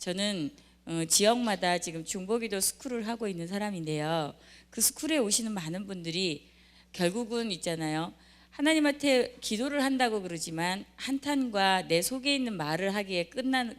저는 지역마다 지금 중보기도 스쿨을 하고 있는 사람인데요. 그 스쿨에 오시는 많은 분들이 결국은 있잖아요. 하나님한테 기도를 한다고 그러지만 한탄과 내 속에 있는 말을 하기에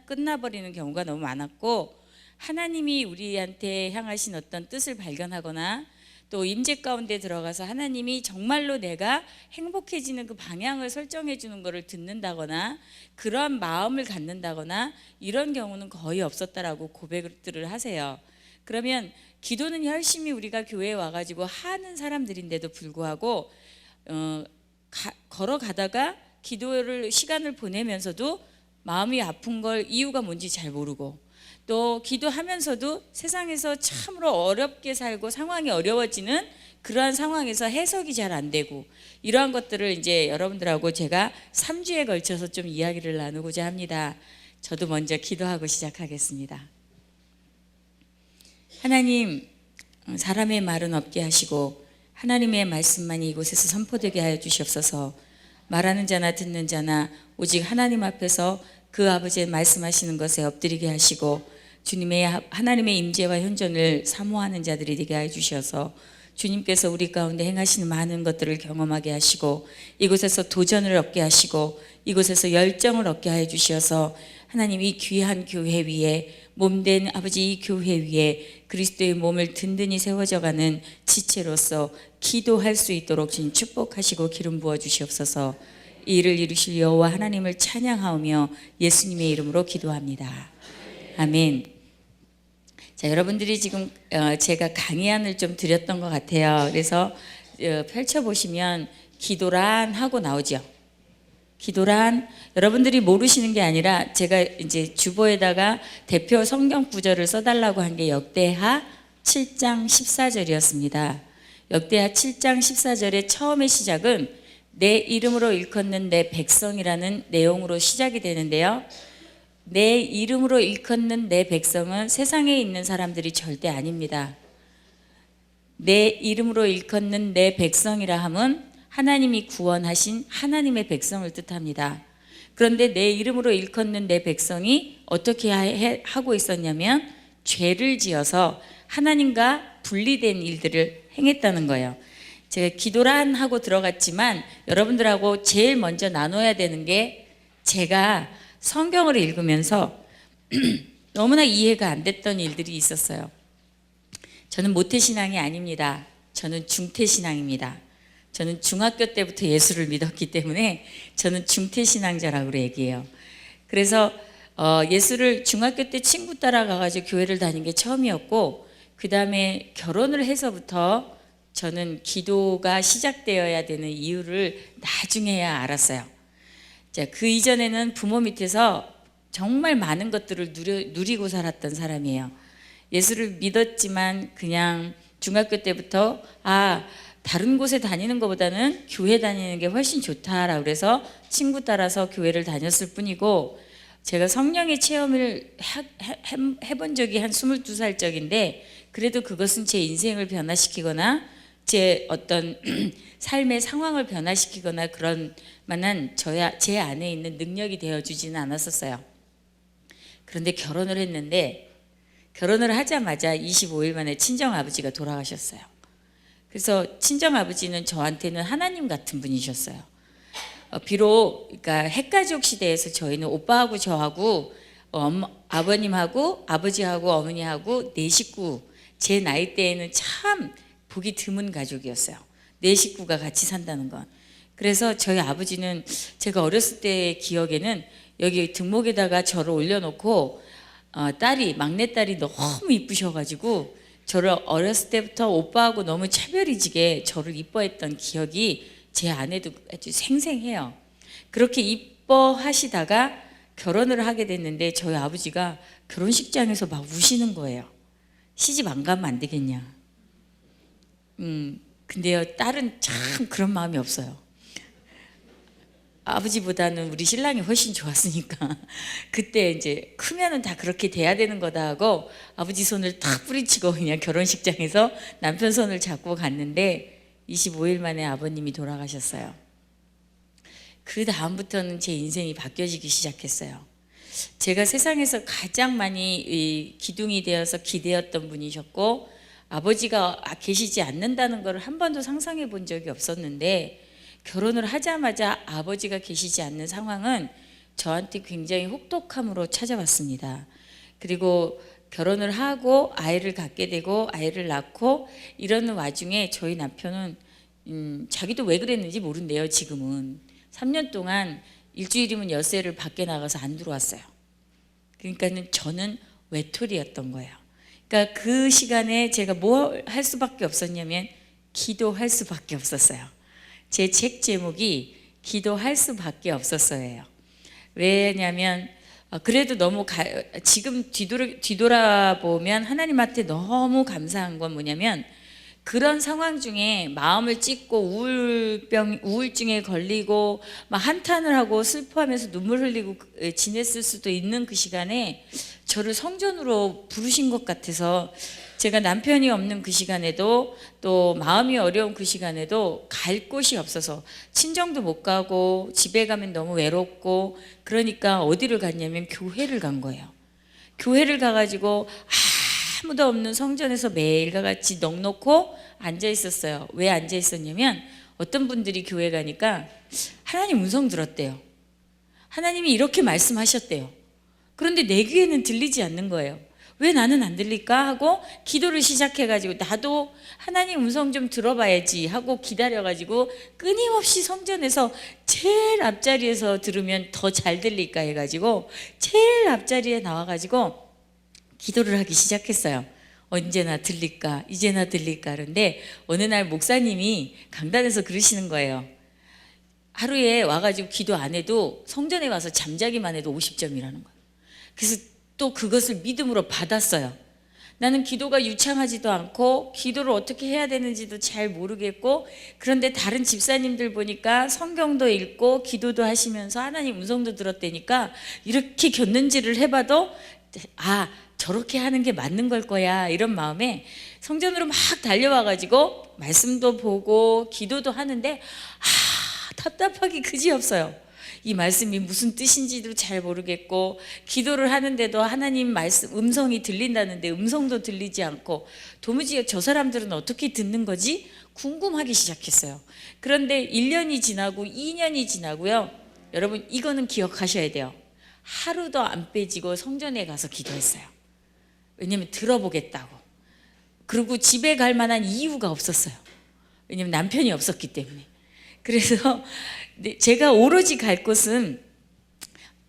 끝나버리는 경우가 너무 많았고, 하나님이 우리한테 향하신 어떤 뜻을 발견하거나 또 임재 가운데 들어가서 하나님이 정말로 내가 행복해지는 그 방향을 설정해 주는 것을 듣는다거나 그런 마음을 갖는다거나 이런 경우는 거의 없었다라고 고백들을 하세요. 그러면 기도는 열심히 우리가 교회에 와가지고 하는 사람들인데도 불구하고 걸어가다가 기도를 시간을 보내면서도 마음이 아픈 걸 이유가 뭔지 잘 모르고, 또 기도하면서도 세상에서 참으로 어렵게 살고 상황이 어려워지는 그러한 상황에서 해석이 잘 안 되고, 이러한 것들을 이제 여러분들하고 제가 3주에 걸쳐서 좀 이야기를 나누고자 합니다. 저도 먼저 기도하고 시작하겠습니다. 하나님, 사람의 말은 없게 하시고 하나님의 말씀만이 이곳에서 선포되게 하여 주시옵소서. 말하는 자나 듣는 자나 오직 하나님 앞에서 그 아버지의 말씀하시는 것에 엎드리게 하시고 주님의 하나님의 임재와 현존을 사모하는 자들이 되게 하여 주셔서 주님께서 우리 가운데 행하시는 많은 것들을 경험하게 하시고 이곳에서 도전을 얻게 하시고 이곳에서 열정을 얻게 하여 주셔서 하나님 이 귀한 교회 위에 몸된 아버지 이 교회 위에 그리스도의 몸을 든든히 세워져가는 지체로서 기도할 수 있도록 주님 축복하시고 기름 부어 주시옵소서. 이 일을 이루실 여호와 하나님을 찬양하오며 예수님의 이름으로 기도합니다. 아멘. 자, 여러분들이 지금 제가 강의안을 좀 드렸던 것 같아요. 그래서 펼쳐보시면 기도란 하고 나오죠. 기도란 여러분들이 모르시는 게 아니라 제가 이제 주보에다가 대표 성경 구절을 써달라고 한 게 역대하 7장 14절이었습니다. 역대하 7장 14절의 처음의 시작은 내 이름으로 일컫는 내 백성이라는 내용으로 시작이 되는데요. 내 이름으로 일컫는 내 백성은 세상에 있는 사람들이 절대 아닙니다. 내 이름으로 일컫는 내 백성이라 함은 하나님이 구원하신 하나님의 백성을 뜻합니다. 그런데 내 이름으로 일컫는 내 백성이 어떻게 하고 있었냐면 죄를 지어서 하나님과 분리된 일들을 행했다는 거예요. 제가 기도란 하고 들어갔지만 여러분들하고 제일 먼저 나눠야 되는 게, 제가 성경을 읽으면서 너무나 이해가 안 됐던 일들이 있었어요. 저는 모태신앙이 아닙니다. 저는 중태신앙입니다. 저는 중학교 때부터 예수를 믿었기 때문에 저는 중태신앙자라고 얘기해요. 그래서 예수를 중학교 때 친구 따라가가지고 교회를 다닌 게 처음이었고, 그 다음에 결혼을 해서부터 저는 기도가 시작되어야 되는 이유를 나중에야 알았어요. 자, 그 이전에는 부모 밑에서 정말 많은 것들을 누리고 살았던 사람이에요. 예수를 믿었지만 그냥 중학교 때부터 다른 곳에 다니는 것보다는 교회 다니는 게 훨씬 좋다라고 그래서 친구 따라서 교회를 다녔을 뿐이고, 제가 성령의 체험을 해본 적이 한 22살 적인데 그래도 그것은 제 인생을 변화시키거나 제 어떤 삶의 상황을 변화시키거나 그런 만한 제 안에 있는 능력이 되어주지는 않았었어요. 그런데 결혼을 했는데 결혼을 하자마자 25일 만에 친정아버지가 돌아가셨어요. 그래서 친정아버지는 저한테는 하나님 같은 분이셨어요. 비록 그러니까 핵가족 시대에서 저희는 오빠하고 저하고 아버님하고 아버지하고 어머니하고 네 식구, 제 나이 때에는 참 보기 드문 가족이었어요. 네 식구가 같이 산다는 건. 그래서 저희 아버지는 제가 어렸을 때의 기억에는 여기 등목에다가 저를 올려놓고 막내딸이 너무 이쁘셔가지고 저를 어렸을 때부터 오빠하고 너무 차별이 지게 저를 이뻐했던 기억이 제 안에도 아주 생생해요. 그렇게 이뻐하시다가 결혼을 하게 됐는데 저희 아버지가 결혼식장에서 막 우시는 거예요. 시집 안 가면 안 되겠냐. 근데요, 딸은 참 그런 마음이 없어요. 아버지보다는 우리 신랑이 훨씬 좋았으니까 그때 이제 크면은 다 그렇게 돼야 되는 거다 하고 아버지 손을 탁 뿌리치고 그냥 결혼식장에서 남편 손을 잡고 갔는데 25일 만에 아버님이 돌아가셨어요. 그 다음부터는 제 인생이 바뀌어지기 시작했어요. 제가 세상에서 가장 많이 이 기둥이 되어서 기대었던 분이셨고, 아버지가 계시지 않는다는 걸 한 번도 상상해 본 적이 없었는데, 결혼을 하자마자 아버지가 계시지 않는 상황은 저한테 굉장히 혹독함으로 찾아왔습니다. 그리고 결혼을 하고 아이를 갖게 되고 아이를 낳고 이러는 와중에 저희 남편은 자기도 왜 그랬는지 모른대요. 지금은 3년 동안 일주일이면 엿새를 밖에 나가서 안 들어왔어요. 그러니까는 저는 외톨이였던 거예요. 그러니까 그 시간에 제가 뭐 할 수밖에 없었냐면 기도할 수밖에 없었어요. 제 책 제목이 기도할 수밖에 없었어요. 왜냐하면 그래도 너무 지금 뒤돌아보면 하나님한테 너무 감사한 건 뭐냐면, 그런 상황 중에 마음을 찢고 우울증에 걸리고 막 한탄을 하고 슬퍼하면서 눈물 흘리고 지냈을 수도 있는 그 시간에 저를 성전으로 부르신 것 같아서, 제가 남편이 없는 그 시간에도 또 마음이 어려운 그 시간에도 갈 곳이 없어서 친정도 못 가고 집에 가면 너무 외롭고, 그러니까 어디를 갔냐면 교회를 간 거예요. 교회를 가가지고 아무도 없는 성전에서 매일과 같이 넋놓고 앉아 있었어요. 왜 앉아 있었냐면, 어떤 분들이 교회 가니까 하나님 음성 들었대요. 하나님이 이렇게 말씀하셨대요. 그런데 내 귀에는 들리지 않는 거예요. 왜 나는 안 들릴까 하고 기도를 시작해가지고, 나도 하나님 음성 좀 들어봐야지 하고 기다려가지고 끊임없이 성전에서 제일 앞자리에서 들으면 더 잘 들릴까 해가지고 제일 앞자리에 나와가지고 기도를 하기 시작했어요. 언제나 들릴까, 이제나 들릴까. 그런데 어느 날 목사님이 강단에서 그러시는 거예요. 하루에 와가지고 기도 안 해도 성전에 와서 잠자기만 해도 50점이라는 거예요. 그래서 또 그것을 믿음으로 받았어요. 나는 기도가 유창하지도 않고 기도를 어떻게 해야 되는지도 잘 모르겠고, 그런데 다른 집사님들 보니까 성경도 읽고 기도도 하시면서 하나님 음성도 들었다니까 이렇게 곁눈질을 해봐도 저렇게 하는 게 맞는 걸 거야, 이런 마음에 성전으로 막 달려와가지고 말씀도 보고 기도도 하는데 답답하기 그지없어요. 이 말씀이 무슨 뜻인지도 잘 모르겠고, 기도를 하는데도 하나님 말씀 음성이 들린다는데 음성도 들리지 않고, 도무지 저 사람들은 어떻게 듣는 거지? 궁금하기 시작했어요. 그런데 1년이 지나고 2년이 지나고요. 여러분, 이거는 기억하셔야 돼요. 하루도 안 빼지고 성전에 가서 기도했어요. 왜냐면 들어보겠다고. 그리고 집에 갈 만한 이유가 없었어요. 왜냐면 남편이 없었기 때문에. 그래서 제가 오로지 갈 곳은,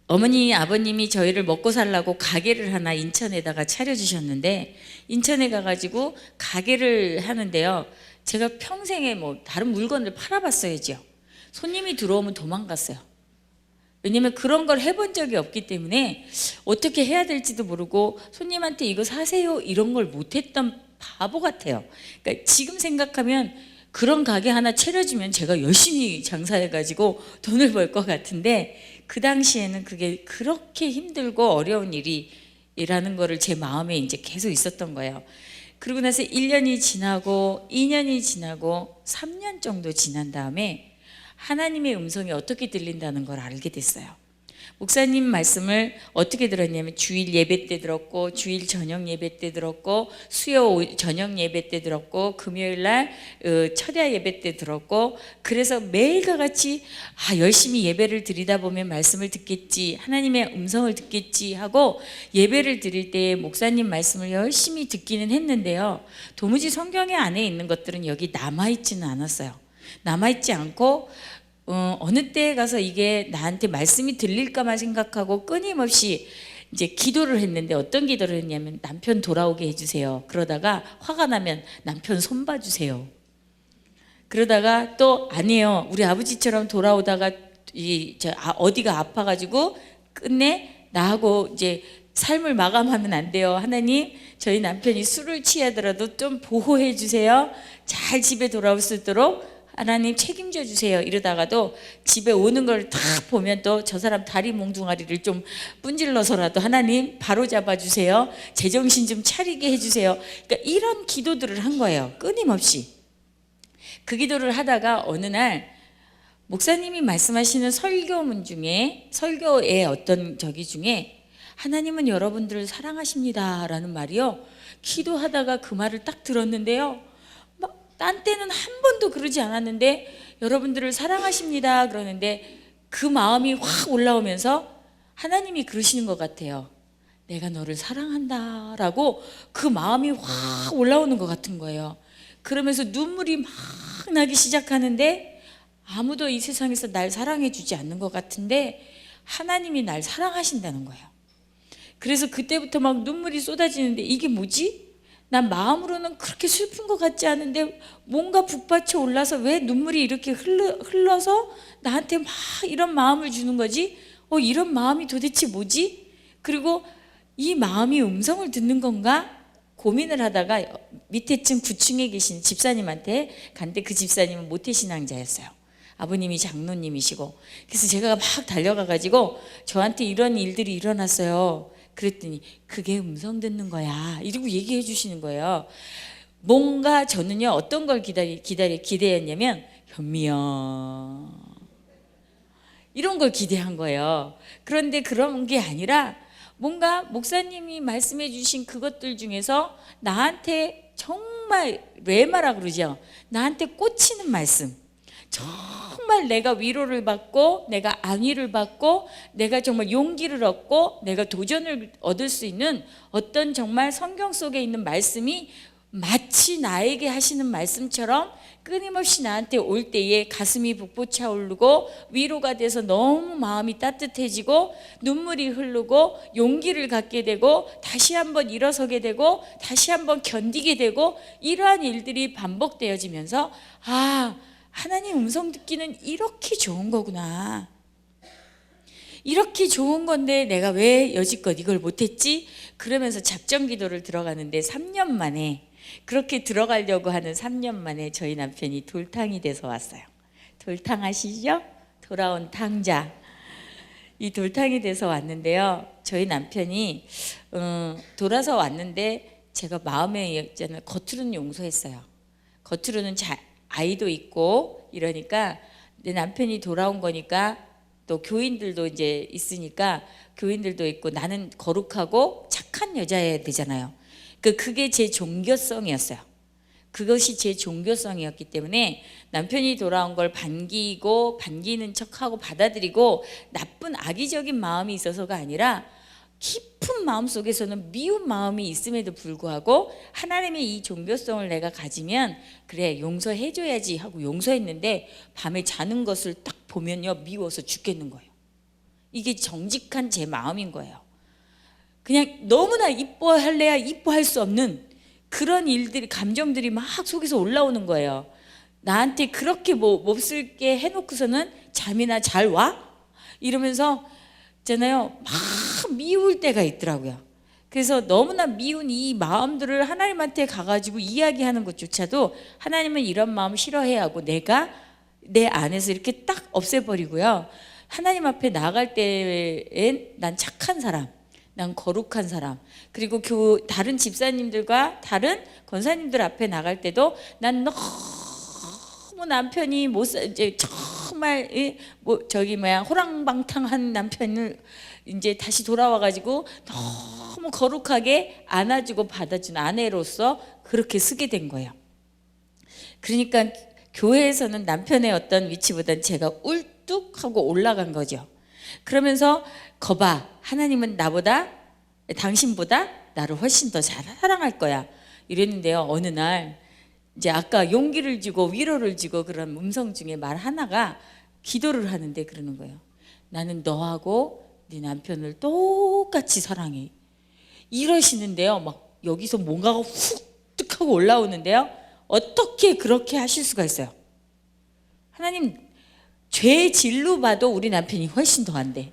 어머니 아버님이 저희를 먹고 살라고 가게를 하나 인천에다가 차려주셨는데, 인천에 가가지고 가게를 하는데요, 제가 평생에 뭐 다른 물건을 팔아봤어야죠. 손님이 들어오면 도망갔어요. 왜냐면 그런 걸 해본 적이 없기 때문에 어떻게 해야 될지도 모르고, 손님한테 이거 사세요 이런 걸 못했던 바보 같아요. 그러니까 지금 생각하면 그런 가게 하나 차려주면 제가 열심히 장사해가지고 돈을 벌 것 같은데, 그 당시에는 그게 그렇게 힘들고 어려운 일이라는 거를 제 마음에 이제 계속 있었던 거예요. 그러고 나서 1년이 지나고 2년이 지나고 3년 정도 지난 다음에 하나님의 음성이 어떻게 들린다는 걸 알게 됐어요. 목사님 말씀을 어떻게 들었냐면, 주일 예배 때 들었고, 주일 저녁 예배 때 들었고, 수요 저녁 예배 때 들었고, 금요일 날 철야 예배 때 들었고, 그래서 매일과 같이 열심히 예배를 드리다 보면 말씀을 듣겠지, 하나님의 음성을 듣겠지 하고 예배를 드릴 때 목사님 말씀을 열심히 듣기는 했는데요, 도무지 성경에 안에 있는 것들은 여기 남아있지는 않았어요. 남아있지 않고, 어느 때에 가서 이게 나한테 말씀이 들릴까만 생각하고 끊임없이 이제 기도를 했는데, 어떤 기도를 했냐면, 남편 돌아오게 해주세요. 그러다가 화가 나면 남편 손 봐주세요. 그러다가 또 아니에요, 우리 아버지처럼 돌아오다가 어디가 아파가지고 끝내 나하고 이제 삶을 마감하면 안 돼요. 하나님, 저희 남편이 술을 취하더라도 좀 보호해 주세요. 잘 집에 돌아올 수 있도록 하나님 책임져 주세요. 이러다가도 집에 오는 걸 다 보면 또 저 사람 다리 몽둥아리를 좀 분질러서라도 하나님 바로 잡아 주세요. 제정신 좀 차리게 해주세요. 그러니까 이런 기도들을 한 거예요. 끊임없이. 그 기도를 하다가 어느 날 목사님이 말씀하시는 설교문 중에, 설교의 어떤 저기 중에 하나님은 여러분들을 사랑하십니다 라는 말이요, 기도하다가 그 말을 딱 들었는데요, 딴 때는 한 번도 그러지 않았는데 여러분들을 사랑하십니다 그러는데 그 마음이 확 올라오면서 하나님이 그러시는 것 같아요. 내가 너를 사랑한다 라고 그 마음이 확 올라오는 것 같은 거예요. 그러면서 눈물이 막 나기 시작하는데 아무도 이 세상에서 날 사랑해 주지 않는 것 같은데 하나님이 날 사랑하신다는 거예요. 그래서 그때부터 막 눈물이 쏟아지는데 이게 뭐지? 난 마음으로는 그렇게 슬픈 것 같지 않은데 뭔가 북받쳐 올라서 왜 눈물이 이렇게 흘러서 나한테 막 이런 마음을 주는 거지? 이런 마음이 도대체 뭐지? 그리고 이 마음이 음성을 듣는 건가? 고민을 하다가 밑에 층 9층에 계신 집사님한테 갔는데 그 집사님은 모태신앙자였어요. 아버님이 장로님이시고. 그래서 제가 막 달려가 가지고 저한테 이런 일들이 일어났어요. 그랬더니 그게 음성 듣는 거야 이러고 얘기해 주시는 거예요. 뭔가 저는요 어떤 걸 기대했냐면 현미야 이런 걸 기대한 거예요. 그런데 그런 게 아니라 뭔가 목사님이 말씀해 주신 그것들 중에서 나한테 정말 레마라 그러죠. 나한테 꽂히는 말씀, 정말 내가 위로를 받고 내가 안위를 받고 내가 정말 용기를 얻고 내가 도전을 얻을 수 있는 어떤 정말 성경 속에 있는 말씀이 마치 나에게 하시는 말씀처럼 끊임없이 나한테 올 때에 가슴이 북돋아 오르고 위로가 돼서 너무 마음이 따뜻해지고 눈물이 흐르고 용기를 갖게 되고 다시 한번 일어서게 되고 다시 한번 견디게 되고 이러한 일들이 반복되어지면서 하나님 음성 듣기는 이렇게 좋은 거구나. 이렇게 좋은 건데 내가 왜 여지껏 이걸 못했지? 그러면서 작정 기도를 들어가는데 3년 만에 그렇게 들어가려고 하는 3년 만에 저희 남편이 돌탕이 돼서 왔어요. 돌탕 아시죠? 돌아온 탕자. 이 돌탕이 돼서 왔는데요. 저희 남편이 돌아서 왔는데 제가 마음에 있잖아요. 겉으로는 용서했어요. 겉으로는 아이도 있고 이러니까 내 남편이 돌아온 거니까 또 교인들도 이제 있으니까 교인들도 있고 나는 거룩하고 착한 여자여야 되잖아요. 그게 제 종교성이었어요. 그것이 제 종교성이었기 때문에 남편이 돌아온 걸 반기는 척하고 받아들이고 나쁜 악의적인 마음이 있어서가 아니라 깊은 마음 속에서는 미운 마음이 있음에도 불구하고 하나님의 이 종교성을 내가 가지면 그래 용서해줘야지 하고 용서했는데 밤에 자는 것을 딱 보면요 미워서 죽겠는 거예요. 이게 정직한 제 마음인 거예요. 그냥 너무나 이뻐할래야 이뻐할 수 없는 그런 일들이 감정들이 막 속에서 올라오는 거예요. 나한테 그렇게 몹쓸게 해놓고서는 잠이나 잘 와? 이러면서 있잖아요 막 미울 때가 있더라고요. 그래서 너무나 미운 이 마음들을 하나님한테 가가지고 이야기하는 것조차도 하나님은 이런 마음 싫어해야 하고 내가 내 안에서 이렇게 딱 없애버리고요. 하나님 앞에 나아갈 때엔 난 착한 사람, 난 거룩한 사람, 그리고 다른 집사님들과 다른 권사님들 앞에 나갈 때도 난 너무 남편이 이제 정말 호랑방탕한 남편을 이제 다시 돌아와가지고 너무 거룩하게 안아주고 받아준 아내로서 그렇게 쓰게 된 거예요. 그러니까 교회에서는 남편의 어떤 위치보다는 제가 울뚝하고 올라간 거죠. 그러면서 거봐, 하나님은 당신보다 나를 훨씬 더 잘 사랑할 거야 이랬는데요. 어느 날 이제 아까 용기를 주고 위로를 주고 그런 음성 중에 말 하나가 기도를 하는데 그러는 거예요. 나는 너하고 네 남편을 똑같이 사랑해 이러시는데요. 막 여기서 뭔가가 훅 하고 올라오는데요. 어떻게 그렇게 하실 수가 있어요? 하나님 죄 질로 봐도 우리 남편이 훨씬 더한데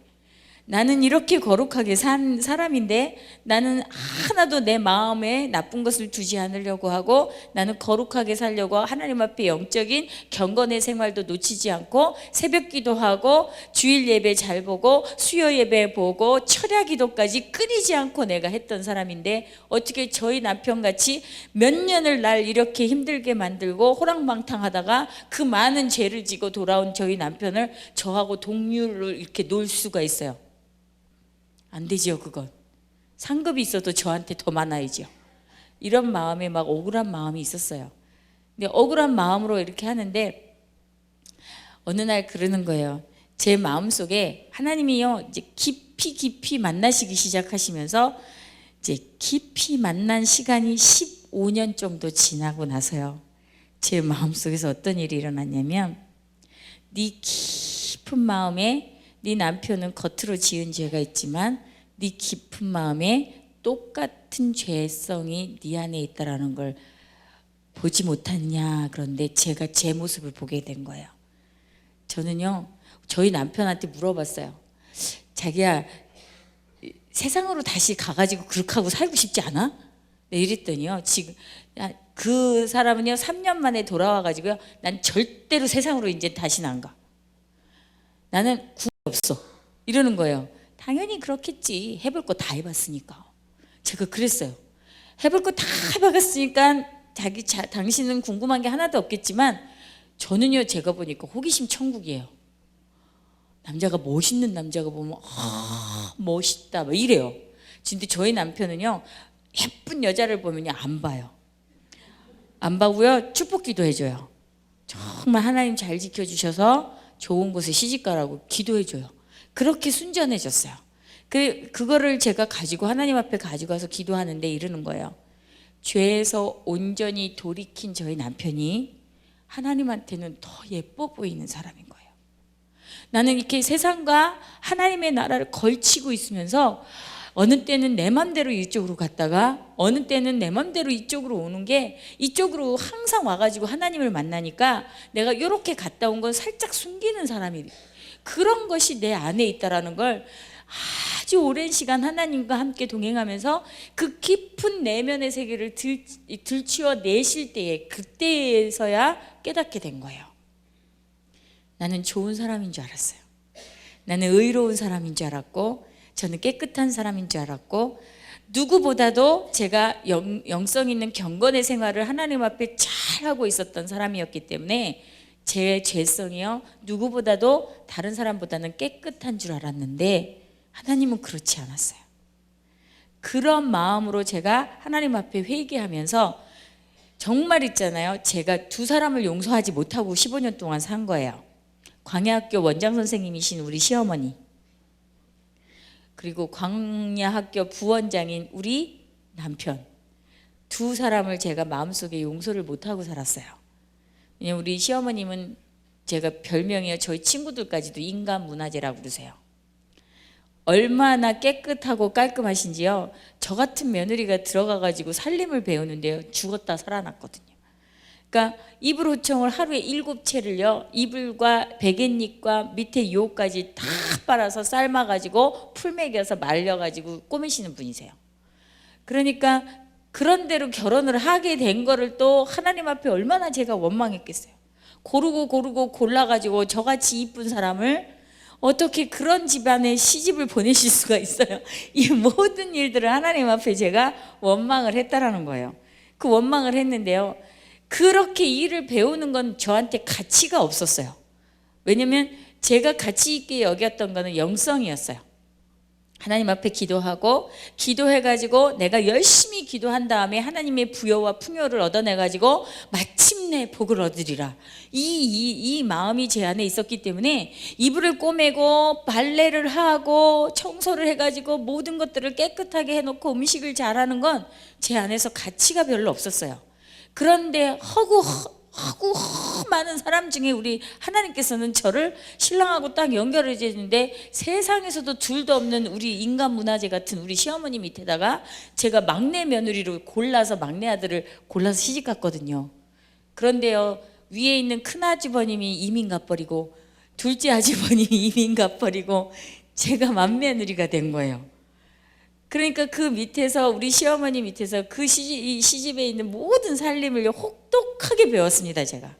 나는 이렇게 거룩하게 산 사람인데 나는 하나도 내 마음에 나쁜 것을 두지 않으려고 하고 나는 거룩하게 살려고 하나님 앞에 영적인 경건의 생활도 놓치지 않고 새벽 기도하고 주일 예배 잘 보고 수요 예배 보고 철야 기도까지 끊이지 않고 내가 했던 사람인데 어떻게 저희 남편같이 몇 년을 날 이렇게 힘들게 만들고 호랑방탕하다가 그 많은 죄를 지고 돌아온 저희 남편을 저하고 동률을 이렇게 놓을 수가 있어요. 안 되지요. 그건 상급이 있어도 저한테 더 많아야지요. 이런 마음에 막 억울한 마음이 있었어요. 근데 억울한 마음으로 이렇게 하는데 어느 날 그러는 거예요. 제 마음속에 하나님이요 이제 깊이 만나시기 시작하시면서 이제 깊이 만난 시간이 15년 정도 지나고 나서요, 제 마음속에서 어떤 일이 일어났냐면, 네 깊은 마음에 네 남편은 겉으로 지은 죄가 있지만 네 깊은 마음에 똑같은 죄성이 네 안에 있다라는 걸 보지 못했냐. 그런데 제가 제 모습을 보게 된 거예요. 저는요 저희 남편한테 물어봤어요. 자기야, 세상으로 다시 가가지고 그렇게 하고 살고 싶지 않아? 네, 이랬더니요, 지금 그 사람은요 3년 만에 돌아와가지고요, 난 절대로 세상으로 이제 다시는 안 가. 나는 구원 없어. 이러는 거예요. 당연히 그렇겠지. 해볼 거 다 해봤으니까. 제가 그랬어요. 해볼 거 다 해봤으니까 당신은 궁금한 게 하나도 없겠지만 저는요 제가 보니까 호기심 천국이에요. 남자가 멋있는 남자가 보면 멋있다 막 이래요. 근데 저희 남편은요 예쁜 여자를 보면요 안 봐요. 안 봐고요 축복기도 해줘요. 정말 하나님 잘 지켜주셔서 좋은 곳에 시집가라고 기도해줘요. 그렇게 순전해졌어요. 그거를 제가 가지고 하나님 앞에 가지고 와서 기도하는데 이러는 거예요. 죄에서 온전히 돌이킨 저희 남편이 하나님한테는 더 예뻐 보이는 사람인 거예요. 나는 이렇게 세상과 하나님의 나라를 걸치고 있으면서 어느 때는 내 맘대로 이쪽으로 갔다가 어느 때는 내 맘대로 이쪽으로 오는 게, 이쪽으로 항상 와가지고 하나님을 만나니까 내가 이렇게 갔다 온 건 살짝 숨기는 사람이, 그런 것이 내 안에 있다라는 걸 아주 오랜 시간 하나님과 함께 동행하면서 그 깊은 내면의 세계를 들추어 내실 때에, 그때에서야 깨닫게 된 거예요. 나는 좋은 사람인 줄 알았어요. 나는 의로운 사람인 줄 알았고, 저는 깨끗한 사람인 줄 알았고, 누구보다도 제가 영성 있는 경건의 생활을 하나님 앞에 잘 하고 있었던 사람이었기 때문에 제 죄성이요 누구보다도 다른 사람보다는 깨끗한 줄 알았는데, 하나님은 그렇지 않았어요. 그런 마음으로 제가 하나님 앞에 회개하면서 정말 있잖아요, 제가 두 사람을 용서하지 못하고 15년 동안 산 거예요. 광야학교 원장 선생님이신 우리 시어머니, 그리고 광야학교 부원장인 우리 남편, 두 사람을 제가 마음속에 용서를 못하고 살았어요. 왜냐면 우리 시어머님은 제가 별명이요, 저희 친구들까지도 인간 문화재라고 그러세요. 얼마나 깨끗하고 깔끔하신지요, 저 같은 며느리가 들어가가지고 살림을 배우는데요 죽었다 살아났거든요. 그러니까 이불 호청을 하루에 7채를요 이불과 베갯잎과 밑에 유혹까지 다 빨아서 삶아가지고 풀 먹여서 말려가지고 꾸미시는 분이세요. 그러니까 그런 대로 결혼을 하게 된 거를 또 하나님 앞에 얼마나 제가 원망했겠어요. 고르고 골라가지고 저같이 이쁜 사람을 어떻게 그런 집안에 시집을 보내실 수가 있어요. 이 모든 일들을 하나님 앞에 제가 원망을 했다라는 거예요. 그 원망을 했는데요, 그렇게 일을 배우는 건 저한테 가치가 없었어요. 왜냐면 제가 가치 있게 여겼던 거는 영성이었어요. 하나님 앞에 기도하고 기도해가지고 내가 열심히 기도한 다음에 하나님의 부여와 풍요를 얻어내가지고 마침내 복을 얻으리라, 이 마음이 제 안에 있었기 때문에 이불을 꼬매고 빨래를 하고 청소를 해가지고 모든 것들을 깨끗하게 해놓고 음식을 잘하는 건 제 안에서 가치가 별로 없었어요. 그런데 허구 많은 사람 중에 우리 하나님께서는 저를 신랑하고 딱 연결해 주는데, 세상에서도 둘도 없는 우리 인간 문화재 같은 우리 시어머니 밑에다가 제가 막내 며느리로 골라서, 막내 아들을 골라서 시집 갔거든요. 그런데요 위에 있는 큰 아주버님이 이민 가버리고 둘째 아주버님이 이민 가버리고 제가 맏며느리가 된 거예요. 그러니까 그 밑에서, 우리 시어머니 밑에서 그 시집에 있는 모든 살림을 혹독하게 배웠습니다. 제가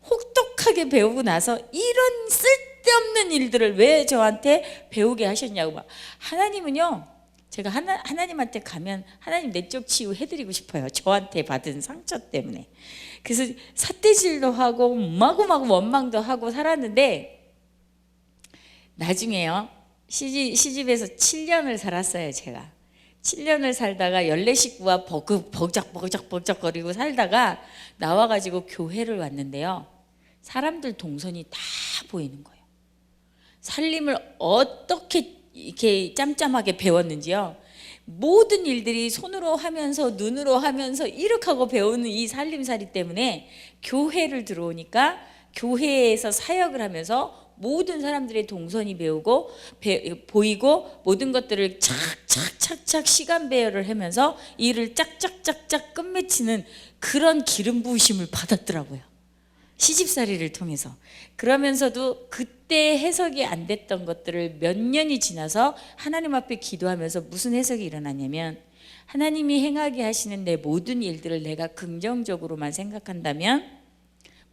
혹독하게 배우고 나서 이런 쓸데없는 일들을 왜 저한테 배우게 하셨냐고. 막 하나님은요, 제가 하나님한테 가면 하나님 내적 치유 해드리고 싶어요. 저한테 받은 상처 때문에. 그래서 삿대질도 하고 마구마구 원망도 하고 살았는데, 나중에요 시집에서 7년을 살았어요. 제가 7년을 살다가 14식구와 버적버적거리고 살다가 나와가지고 교회를 왔는데요, 사람들 동선이 다 보이는 거예요. 살림을 어떻게 이렇게 짬짬하게 배웠는지요, 모든 일들이 손으로 하면서 눈으로 하면서 이렇게 하고 배우는 이 살림살이 때문에 교회를 들어오니까 교회에서 사역을 하면서 모든 사람들의 동선이 보이고 모든 것들을 착착착착 시간 배열을 하면서 일을 짝짝짝짝 끝맺히는 그런 기름 부으심을 받았더라고요. 시집살이를 통해서. 그러면서도 그때 해석이 안 됐던 것들을 몇 년이 지나서 하나님 앞에 기도하면서 무슨 해석이 일어나냐면, 하나님이 행하게 하시는 내 모든 일들을 내가 긍정적으로만 생각한다면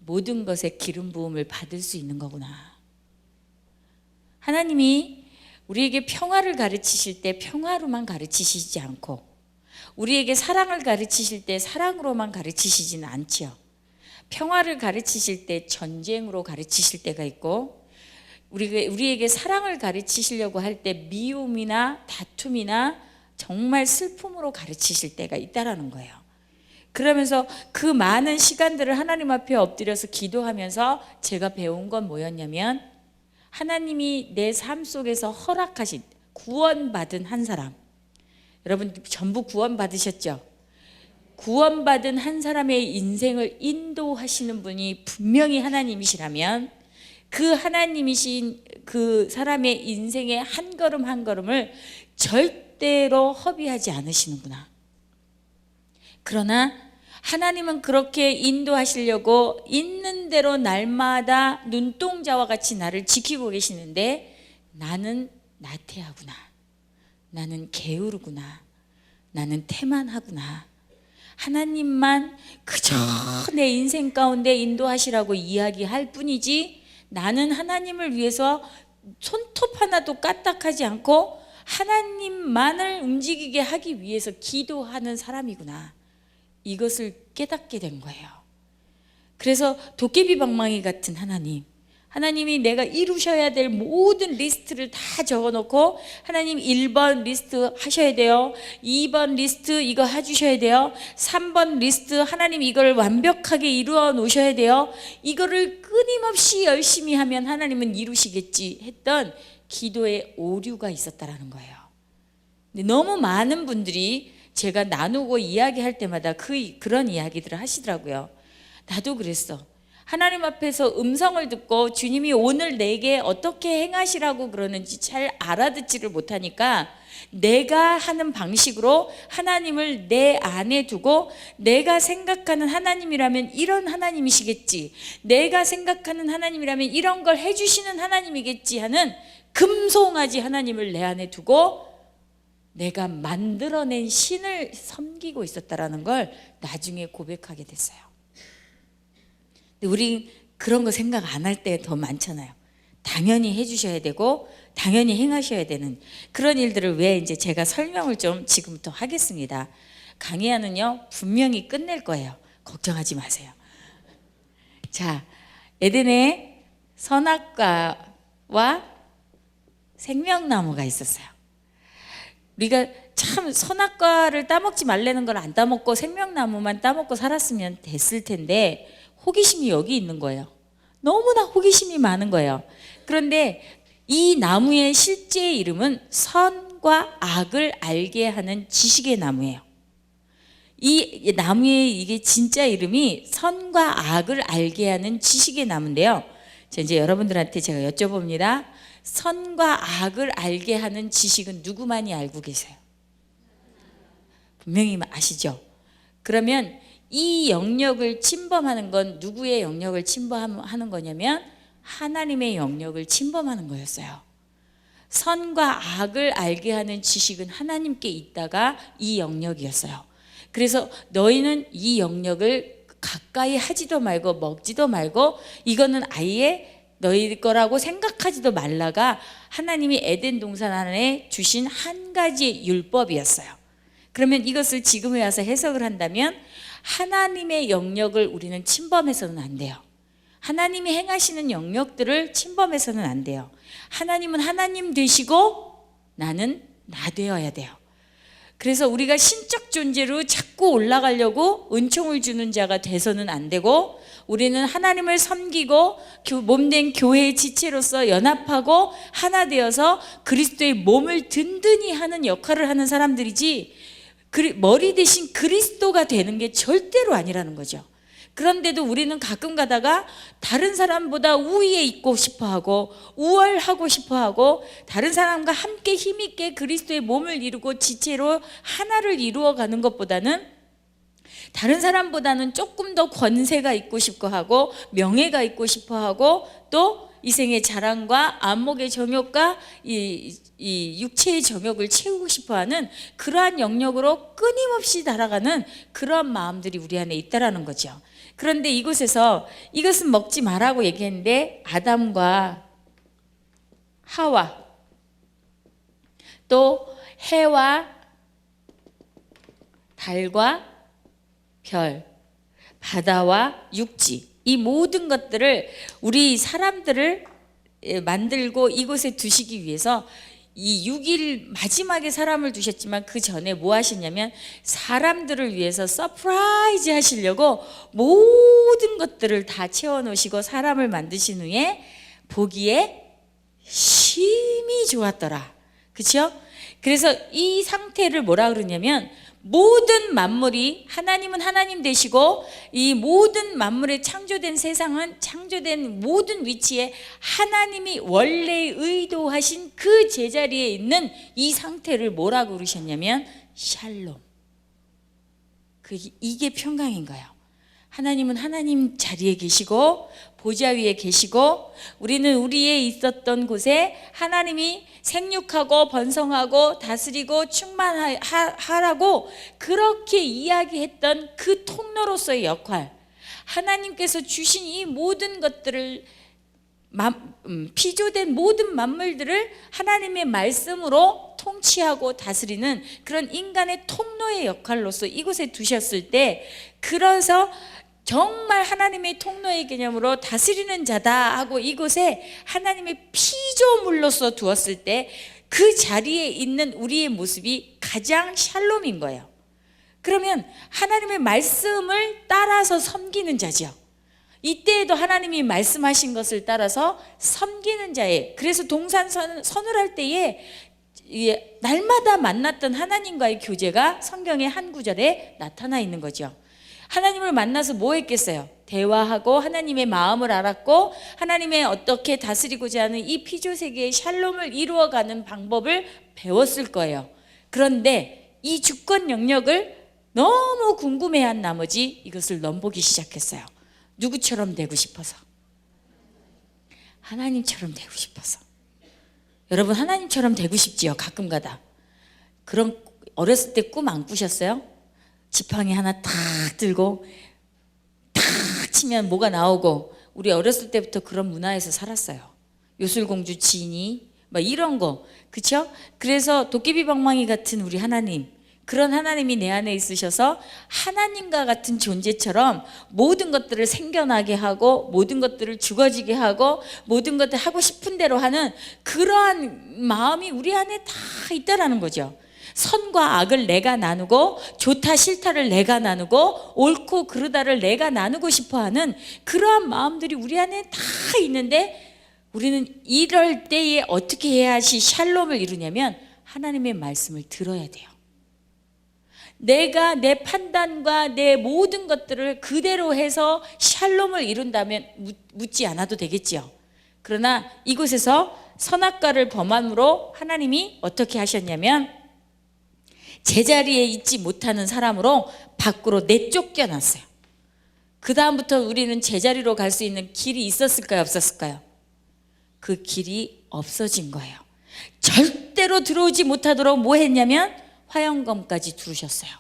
모든 것에 기름 부음을 받을 수 있는 거구나. 하나님이 우리에게 평화를 가르치실 때 평화로만 가르치시지 않고, 우리에게 사랑을 가르치실 때 사랑으로만 가르치시지는 않지요. 평화를 가르치실 때 전쟁으로 가르치실 때가 있고, 우리에게 사랑을 가르치시려고 할 때 미움이나 다툼이나 정말 슬픔으로 가르치실 때가 있다라는 거예요. 그러면서 그 많은 시간들을 하나님 앞에 엎드려서 기도하면서 제가 배운 건 뭐였냐면, 하나님이 내 삶 속에서 허락하신, 구원받은 한 사람, 여러분 전부 구원받으셨죠? 구원받은 한 사람의 인생을 인도하시는 분이 분명히 하나님이시라면, 그 하나님이신 그 사람의 인생의 한 걸음 한 걸음을 절대로 허비하지 않으시는구나. 그러나 하나님은 그렇게 인도하시려고 있는 대로 날마다 눈동자와 같이 나를 지키고 계시는데, 나는 나태하구나, 나는 게으르구나, 나는 태만하구나, 하나님만 그저 내 인생 가운데 인도하시라고 이야기할 뿐이지, 나는 하나님을 위해서 손톱 하나도 까딱하지 않고 하나님만을 움직이게 하기 위해서 기도하는 사람이구나, 이것을 깨닫게 된 거예요. 그래서 도깨비 방망이 같은 하나님이 내가 이루셔야 될 모든 리스트를 다 적어놓고, 하나님 1번 리스트 하셔야 돼요, 2번 리스트 이거 해주셔야 돼요, 3번 리스트 하나님 이걸 완벽하게 이루어 놓으셔야 돼요, 이거를 끊임없이 열심히 하면 하나님은 이루시겠지 했던 기도에 오류가 있었다라는 거예요. 근데 너무 많은 분들이 제가 나누고 이야기할 때마다 그런 이야기들을 하시더라고요. 나도 그랬어. 하나님 앞에서 음성을 듣고 주님이 오늘 내게 어떻게 행하시라고 그러는지 잘 알아듣지를 못하니까 내가 하는 방식으로 하나님을 내 안에 두고, 내가 생각하는 하나님이라면 이런 하나님이시겠지, 내가 생각하는 하나님이라면 이런 걸 해주시는 하나님이겠지 하는 금송아지 하나님을 내 안에 두고 내가 만들어낸 신을 섬기고 있었다라는 걸 나중에 고백하게 됐어요. 근데 우리 그런 거 생각 안 할 때 더 많잖아요. 당연히 해주셔야 되고 당연히 행하셔야 되는 그런 일들을 왜 이제 제가 설명을 좀 지금부터 하겠습니다. 강의하는요 분명히 끝낼 거예요. 걱정하지 마세요. 자, 에덴에 선악과와 생명나무가 있었어요. 우리가 참 선악과를 따먹지 말라는 걸 안 따먹고 생명나무만 따먹고 살았으면 됐을 텐데 호기심이 여기 있는 거예요. 너무나 호기심이 많은 거예요. 그런데 이 나무의 실제 이름은 선과 악을 알게 하는 지식의 나무예요. 이 나무의 이게 진짜 이름이 선과 악을 알게 하는 지식의 나무인데요. 이제 여러분들한테 제가 여쭤봅니다. 선과 악을 알게 하는 지식은 누구만이 알고 계세요? 분명히 아시죠? 그러면 이 영역을 침범하는 건 누구의 영역을 침범하는 거냐면 하나님의 영역을 침범하는 거였어요. 선과 악을 알게 하는 지식은 하나님께 있다가 이 영역이었어요. 그래서 너희는 이 영역을 가까이 하지도 말고 먹지도 말고 이거는 아예 너희 거라고 생각하지도 말라가 하나님이 에덴 동산 안에 주신 한 가지의 율법이었어요. 그러면 이것을 지금에 와서 해석을 한다면 하나님의 영역을 우리는 침범해서는 안 돼요. 하나님이 행하시는 영역들을 침범해서는 안 돼요. 하나님은 하나님 되시고 나는 나 되어야 돼요. 그래서 우리가 신적 존재로 자꾸 올라가려고 은총을 주는 자가 돼서는 안 되고, 우리는 하나님을 섬기고 몸된 교회의 지체로서 연합하고 하나 되어서 그리스도의 몸을 든든히 하는 역할을 하는 사람들이지, 머리 대신 그리스도가 되는 게 절대로 아니라는 거죠. 그런데도 우리는 가끔 가다가 다른 사람보다 우위에 있고 싶어하고 우월하고 싶어하고 다른 사람과 함께 힘있게 그리스도의 몸을 이루고 지체로 하나를 이루어가는 것보다는 다른 사람보다는 조금 더 권세가 있고 싶어하고 명예가 있고 싶어하고 또 이생의 자랑과 안목의 정욕과 이 육체의 정욕을 채우고 싶어하는 그러한 영역으로 끊임없이 날아가는 그러한 마음들이 우리 안에 있다라는 거죠. 그런데 이곳에서 이것은 먹지 말라고 얘기했는데 아담과 하와 또 해와 달과 별, 바다와 육지, 이 모든 것들을 우리 사람들을 만들고 이곳에 두시기 위해서 이 6일 마지막에 사람을 두셨지만 그 전에 뭐 하셨냐면 사람들을 위해서 서프라이즈 하시려고 모든 것들을 다 채워놓으시고 사람을 만드신 후에 보기에 심히 좋았더라. 그렇죠? 그래서 이 상태를 뭐라 그러냐면 모든 만물이, 하나님은 하나님 되시고 이 모든 만물에 창조된 세상은 창조된 모든 위치에 하나님이 원래 의도하신 그 제자리에 있는 이 상태를 뭐라고 그러셨냐면 샬롬. 이게 평강인 거예요. 하나님은 하나님 자리에 계시고 보좌 위에 계시고 우리는 우리에 있었던 곳에 하나님이 생육하고 번성하고 다스리고 충만하라고 그렇게 이야기했던 그 통로로서의 역할, 하나님께서 주신 이 모든 것들을 피조된 모든 만물들을 하나님의 말씀으로 통치하고 다스리는 그런 인간의 통로의 역할로서 이곳에 두셨을 때, 그래서 정말 하나님의 통로의 개념으로 다스리는 자다 하고 이곳에 하나님의 피조물로서 두었을 때 그 자리에 있는 우리의 모습이 가장 샬롬인 거예요. 그러면 하나님의 말씀을 따라서 섬기는 자죠. 이때에도 하나님이 말씀하신 것을 따라서 섬기는 자예요. 그래서 동산선을 할 때에 날마다 만났던 하나님과의 교제가 성경의 한 구절에 나타나 있는 거죠. 하나님을 만나서 뭐 했겠어요? 대화하고 하나님의 마음을 알았고 하나님의 어떻게 다스리고자 하는 이 피조세계의 샬롬을 이루어가는 방법을 배웠을 거예요. 그런데 이 주권 영역을 너무 궁금해한 나머지 이것을 넘보기 시작했어요. 누구처럼 되고 싶어서? 하나님처럼 되고 싶어서. 여러분 하나님처럼 되고 싶지요? 가끔가다. 그런 어렸을 때 꿈 안 꾸셨어요? 지팡이 하나 탁 들고 탁 치면 뭐가 나오고, 우리 어렸을 때부터 그런 문화에서 살았어요. 요술공주 지니 막 이런 거, 그렇죠? 그래서 도깨비 방망이 같은 우리 하나님, 그런 하나님이 내 안에 있으셔서 하나님과 같은 존재처럼 모든 것들을 생겨나게 하고 모든 것들을 죽어지게 하고 모든 것들 하고 싶은 대로 하는 그러한 마음이 우리 안에 다 있다라는 거죠. 선과 악을 내가 나누고 좋다 싫다를 내가 나누고 옳고 그르다를 내가 나누고 싶어하는 그러한 마음들이 우리 안에 다 있는데, 우리는 이럴 때에 어떻게 해야지 샬롬을 이루냐면 하나님의 말씀을 들어야 돼요. 내가 내 판단과 내 모든 것들을 그대로 해서 샬롬을 이룬다면 묻지 않아도 되겠지요. 그러나 이곳에서 선악과를 범함으로 하나님이 어떻게 하셨냐면 제자리에 있지 못하는 사람으로 밖으로 내쫓겨났어요. 그 다음부터 우리는 제자리로 갈 수 있는 길이 있었을까요? 없었을까요? 그 길이 없어진 거예요. 절대로 들어오지 못하도록 뭐 했냐면 화영검까지 두르셨어요.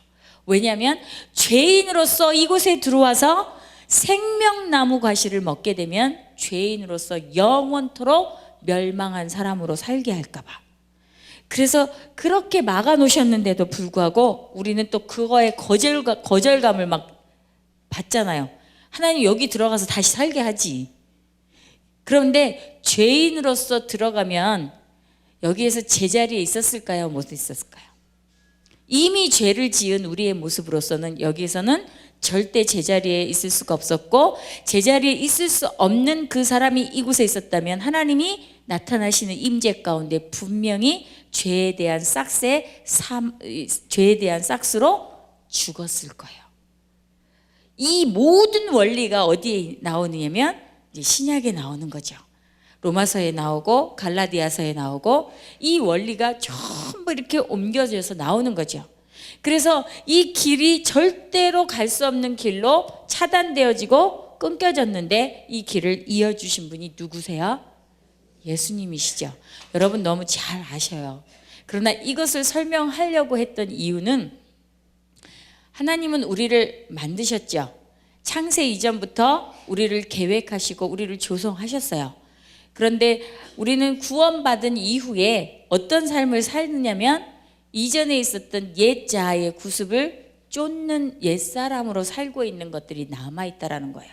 왜냐하면 죄인으로서 이곳에 들어와서 생명나무 과실을 먹게 되면 죄인으로서 영원토록 멸망한 사람으로 살게 할까 봐. 그래서 그렇게 막아 놓으셨는데도 불구하고 우리는 또 그거에 거절감을 막 받잖아요. 하나님 여기 들어가서 다시 살게 하지. 그런데 죄인으로서 들어가면 여기에서 제자리에 있었을까요? 못 있었을까요? 이미 죄를 지은 우리의 모습으로서는 여기에서는 절대 제자리에 있을 수가 없었고, 제자리에 있을 수 없는 그 사람이 이곳에 있었다면 하나님이 나타나시는 임재 가운데 분명히 죄에 대한 싹스로 죽었을 거예요. 이 모든 원리가 어디에 나오느냐면 이제 신약에 나오는 거죠. 로마서에 나오고 갈라디아서에 나오고 이 원리가 전부 이렇게 옮겨져서 나오는 거죠. 그래서 이 길이 절대로 갈 수 없는 길로 차단되어지고 끊겨졌는데 이 길을 이어주신 분이 누구세요? 예수님이시죠. 여러분 너무 잘 아셔요. 그러나 이것을 설명하려고 했던 이유는 하나님은 우리를 만드셨죠. 창세 이전부터 우리를 계획하시고 우리를 조성하셨어요. 그런데 우리는 구원받은 이후에 어떤 삶을 살느냐면 이전에 있었던 옛 자아의 구습을 쫓는 옛사람으로 살고 있는 것들이 남아있다라는 거예요.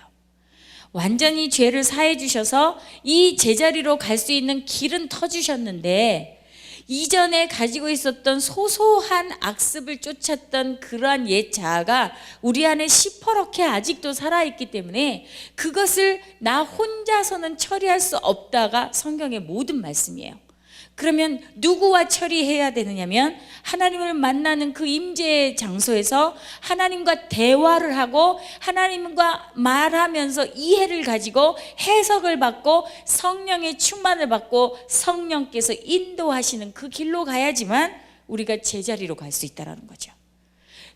완전히 죄를 사해 주셔서 이 제자리로 갈 수 있는 길은 터주셨는데 이전에 가지고 있었던 소소한 악습을 쫓았던 그러한 옛 자아가 우리 안에 시퍼렇게 아직도 살아있기 때문에 그것을 나 혼자서는 처리할 수 없다가 성경의 모든 말씀이에요. 그러면 누구와 처리해야 되느냐면 하나님을 만나는 그 임재의 장소에서 하나님과 대화를 하고 하나님과 말하면서 이해를 가지고 해석을 받고 성령의 충만을 받고 성령께서 인도하시는 그 길로 가야지만 우리가 제자리로 갈 수 있다는 거죠.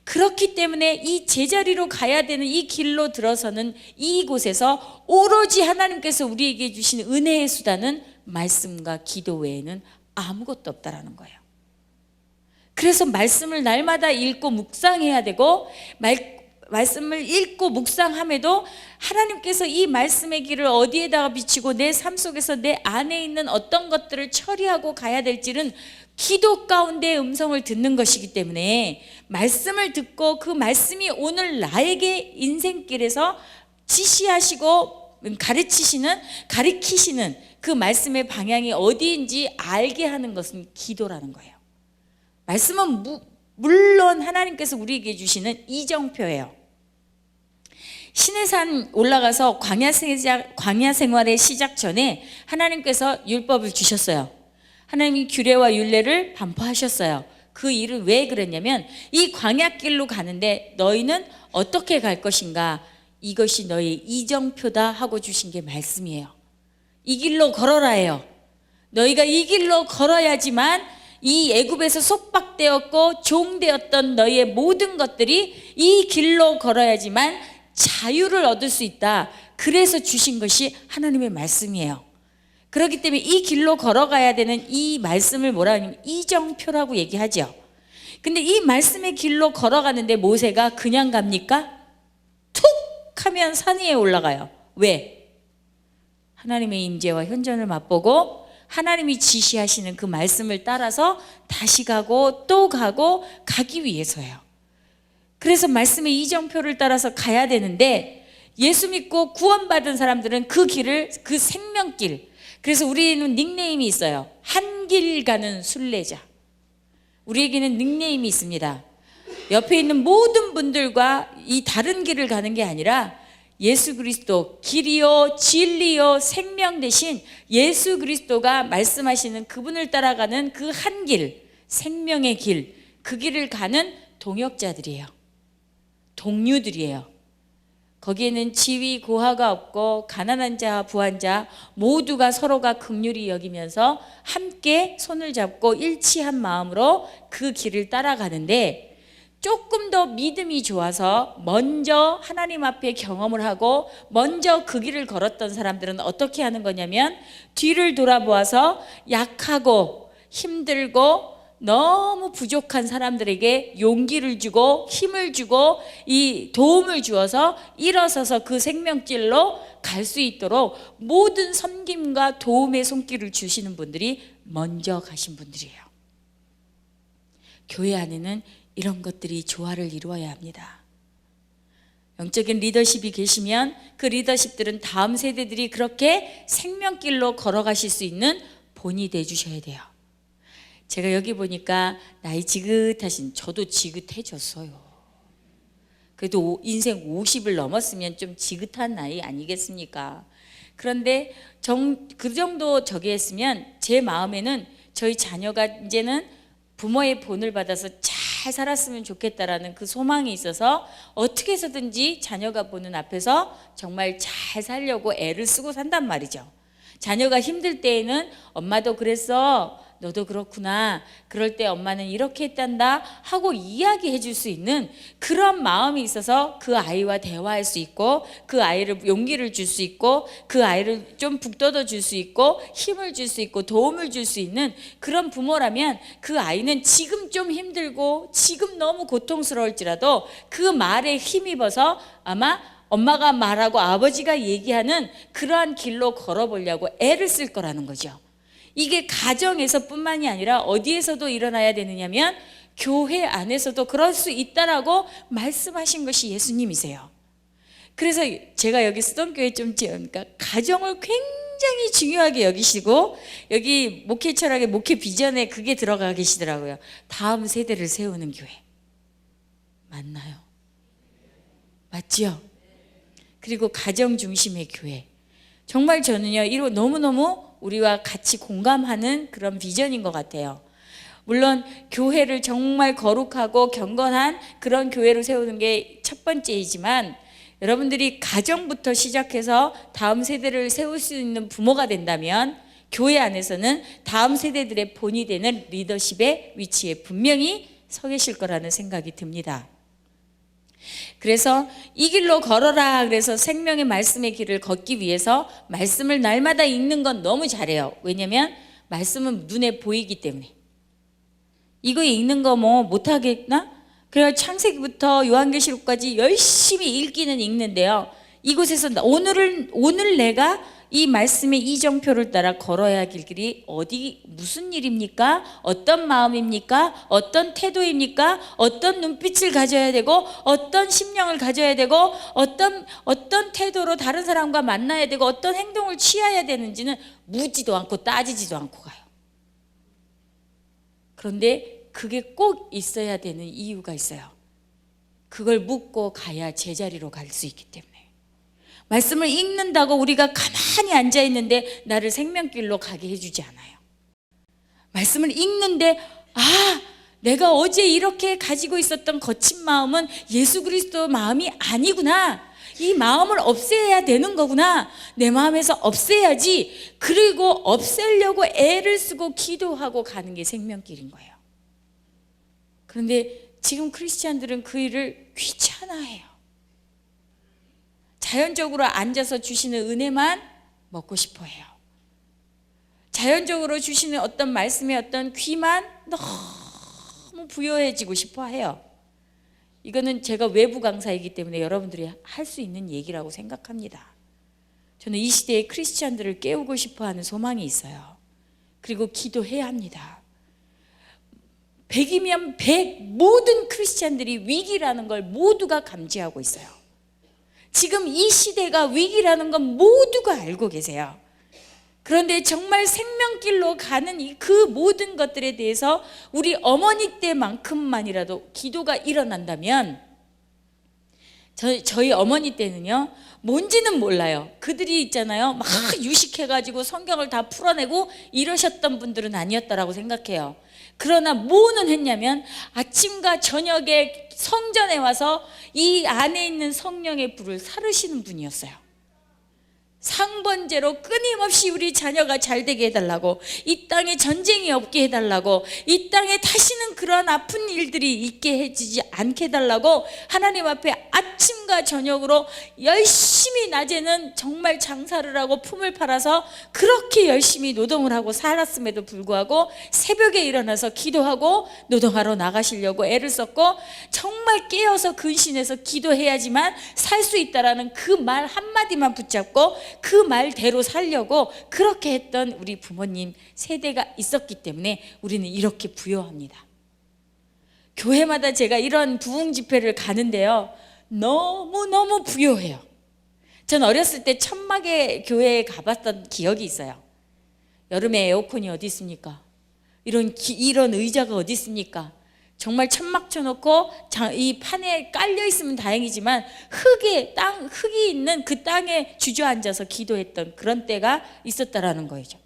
그렇기 때문에 이 제자리로 가야 되는 이 길로 들어서는 이곳에서 오로지 하나님께서 우리에게 주신 은혜의 수단은 말씀과 기도 외에는 아무것도 없다라는 거예요. 그래서 말씀을 날마다 읽고 묵상해야 되고 말씀을 읽고 묵상함에도 하나님께서 이 말씀의 길을 어디에다가 비치고 내 삶 속에서 내 안에 있는 어떤 것들을 처리하고 가야 될지는 기도 가운데 음성을 듣는 것이기 때문에 말씀을 듣고 그 말씀이 오늘 나에게 인생길에서 지시하시고 가르치시는 그 말씀의 방향이 어디인지 알게 하는 것은 기도라는 거예요. 말씀은 물론 하나님께서 우리에게 주시는 이정표예요. 시내산 올라가서 광야 생활의 시작 전에 하나님께서 율법을 주셨어요. 하나님이 규례와 율례를 반포하셨어요. 그 일을 왜 그랬냐면 이 광야길로 가는데 너희는 어떻게 갈 것인가, 이것이 너의 이정표다 하고 주신 게 말씀이에요. 이 길로 걸어라예요. 너희가 이 길로 걸어야지만 이 애굽에서 속박되었고 종되었던 너희의 모든 것들이 이 길로 걸어야지만 자유를 얻을 수 있다. 그래서 주신 것이 하나님의 말씀이에요. 그렇기 때문에 이 길로 걸어가야 되는 이 말씀을 뭐라 하냐면 이정표라고 얘기하죠. 근데 이 말씀의 길로 걸어가는데 모세가 그냥 갑니까? 툭 하면 산 위에 올라가요. 왜? 하나님의 임재와 현존을 맛보고 하나님이 지시하시는 그 말씀을 따라서 다시 가고 또 가고 가기 위해서예요. 그래서 말씀의 이정표를 따라서 가야 되는데 예수 믿고 구원받은 사람들은 그 길을, 그 생명길, 그래서 우리는 닉네임이 있어요. 한 길 가는 순례자. 우리에게는 닉네임이 있습니다. 옆에 있는 모든 분들과 이 다른 길을 가는 게 아니라 예수 그리스도 길이요 진리요 생명 대신 예수 그리스도가 말씀하시는 그분을 따라가는 그 한 길, 생명의 길, 그 길을 가는 동역자들이에요. 동료들이에요. 거기에는 지위 고하가 없고 가난한 자 부한 자 모두가 서로가 긍휼히 여기면서 함께 손을 잡고 일치한 마음으로 그 길을 따라가는데, 조금 더 믿음이 좋아서 먼저 하나님 앞에 경험을 하고 먼저 그 길을 걸었던 사람들은 어떻게 하는 거냐면 뒤를 돌아보아서 약하고 힘들고 너무 부족한 사람들에게 용기를 주고 힘을 주고 이 도움을 주어서 일어서서 그 생명길로 갈 수 있도록 모든 섬김과 도움의 손길을 주시는 분들이 먼저 가신 분들이에요. 교회 안에는 이런 것들이 조화를 이루어야 합니다. 영적인 리더십이 계시면 그 리더십들은 다음 세대들이 그렇게 생명길로 걸어가실 수 있는 본이 돼 주셔야 돼요. 제가 여기 보니까 나이 지긋하신, 저도 지긋해졌어요. 그래도 인생 50을 넘었으면 좀 지긋한 나이 아니겠습니까? 그런데 그 정도 저기 했으면 제 마음에는 저희 자녀가 이제는 부모의 본을 받아서 잘 살았으면 좋겠다라는 그 소망이 있어서 어떻게 해서든지 자녀가 보는 앞에서 정말 잘 살려고 애를 쓰고 산단 말이죠. 자녀가 힘들 때에는 엄마도 그랬어, 너도 그렇구나, 그럴 때 엄마는 이렇게 했단다 하고 이야기해 줄 수 있는 그런 마음이 있어서 그 아이와 대화할 수 있고, 그 아이를 용기를 줄 수 있고, 그 아이를 좀 북돋워 줄 수 있고, 힘을 줄 수 있고, 도움을 줄 수 있는 그런 부모라면 그 아이는 지금 좀 힘들고 지금 너무 고통스러울지라도 그 말에 힘입어서 아마 엄마가 말하고 아버지가 얘기하는 그러한 길로 걸어보려고 애를 쓸 거라는 거죠. 이게 가정에서뿐만이 아니라 어디에서도 일어나야 되느냐면 교회 안에서도 그럴 수 있다라고 말씀하신 것이 예수님이세요. 그래서 제가 여기 쓰던 교회 좀 그러니까 가정을 굉장히 중요하게 여기시고, 여기 목회 철학의 목회 비전에 그게 들어가 계시더라고요. 다음 세대를 세우는 교회. 맞나요? 맞죠? 그리고 가정 중심의 교회. 정말 저는요, 이거 너무너무 우리와 같이 공감하는 그런 비전인 것 같아요. 물론 교회를 정말 거룩하고 경건한 그런 교회로 세우는 게 첫 번째이지만, 여러분들이 가정부터 시작해서 다음 세대를 세울 수 있는 부모가 된다면 교회 안에서는 다음 세대들의 본이 되는 리더십의 위치에 분명히 서 계실 거라는 생각이 듭니다. 그래서 이 길로 걸어라, 그래서 생명의 말씀의 길을 걷기 위해서 말씀을 날마다 읽는 건 너무 잘해요. 왜냐면 말씀은 눈에 보이기 때문에. 이거 읽는 거 뭐 못하겠나? 그래서 창세기부터 요한계시록까지 열심히 읽기는 읽는데요, 이곳에서 오늘 내가 이 말씀의 이정표를 따라 걸어야 할 길이 어디, 무슨 일입니까? 어떤 마음입니까? 어떤 태도입니까? 어떤 눈빛을 가져야 되고, 어떤 심령을 가져야 되고, 어떤 태도로 다른 사람과 만나야 되고, 어떤 행동을 취해야 되는지는 묻지도 않고 따지지도 않고 가요. 그런데 그게 꼭 있어야 되는 이유가 있어요. 그걸 묻고 가야 제자리로 갈 수 있기 때문에. 말씀을 읽는다고 우리가 가만히 앉아 있는데 나를 생명길로 가게 해주지 않아요. 말씀을 읽는데, 내가 어제 이렇게 가지고 있었던 거친 마음은 예수 그리스도 마음이 아니구나, 이 마음을 없애야 되는 거구나, 내 마음에서 없애야지, 그리고 없애려고 애를 쓰고 기도하고 가는 게 생명길인 거예요. 그런데 지금 크리스찬들은 그 일을 귀찮아해요. 자연적으로 앉아서 주시는 은혜만 먹고 싶어 해요. 자연적으로 주시는 어떤 말씀의 어떤 귀만 너무 부여해지고 싶어 해요. 이거는 제가 외부 강사이기 때문에 여러분들이 할 수 있는 얘기라고 생각합니다. 저는 이 시대의 크리스찬들을 깨우고 싶어 하는 소망이 있어요. 그리고 기도해야 합니다. 100이면 100 모든 크리스찬들이 위기라는 걸 모두가 감지하고 있어요. 지금 이 시대가 위기라는 건 모두가 알고 계세요. 그런데 정말 생명길로 가는 그 모든 것들에 대해서 우리 어머니 때만큼만이라도 기도가 일어난다면, 저희 어머니 때는요, 뭔지는 몰라요. 그들이 있잖아요, 막 유식해가지고 성경을 다 풀어내고 이러셨던 분들은 아니었다라고 생각해요. 그러나 뭐는 했냐면 아침과 저녁에 성전에 와서 이 안에 있는 성령의 불을 사르시는 분이었어요. 상번제로 끊임없이 우리 자녀가 잘 되게 해달라고, 이 땅에 전쟁이 없게 해달라고, 이 땅에 다시는 그런 아픈 일들이 있게 해지지 않게 해달라고 하나님 앞에 아침과 저녁으로 열심히, 낮에는 정말 장사를 하고 품을 팔아서 그렇게 열심히 노동을 하고 살았음에도 불구하고 새벽에 일어나서 기도하고 노동하러 나가시려고 애를 썼고, 정말 깨어서 근신해서 기도해야지만 살 수 있다라는 그 말 한마디만 붙잡고 그 말대로 살려고 그렇게 했던 우리 부모님 세대가 있었기 때문에 우리는 이렇게 부여합니다. 교회마다 제가 이런 부흥 집회를 가는데요, 너무너무 부요해요. 전 어렸을 때 천막의 교회에 가봤던 기억이 있어요. 여름에 에어컨이 어디 있습니까? 이런 의자가 어디 있습니까? 정말 천막 쳐놓고 이 판에 깔려 있으면 다행이지만 흙이 있는 그 땅에 주저앉아서 기도했던 그런 때가 있었다라는 거죠.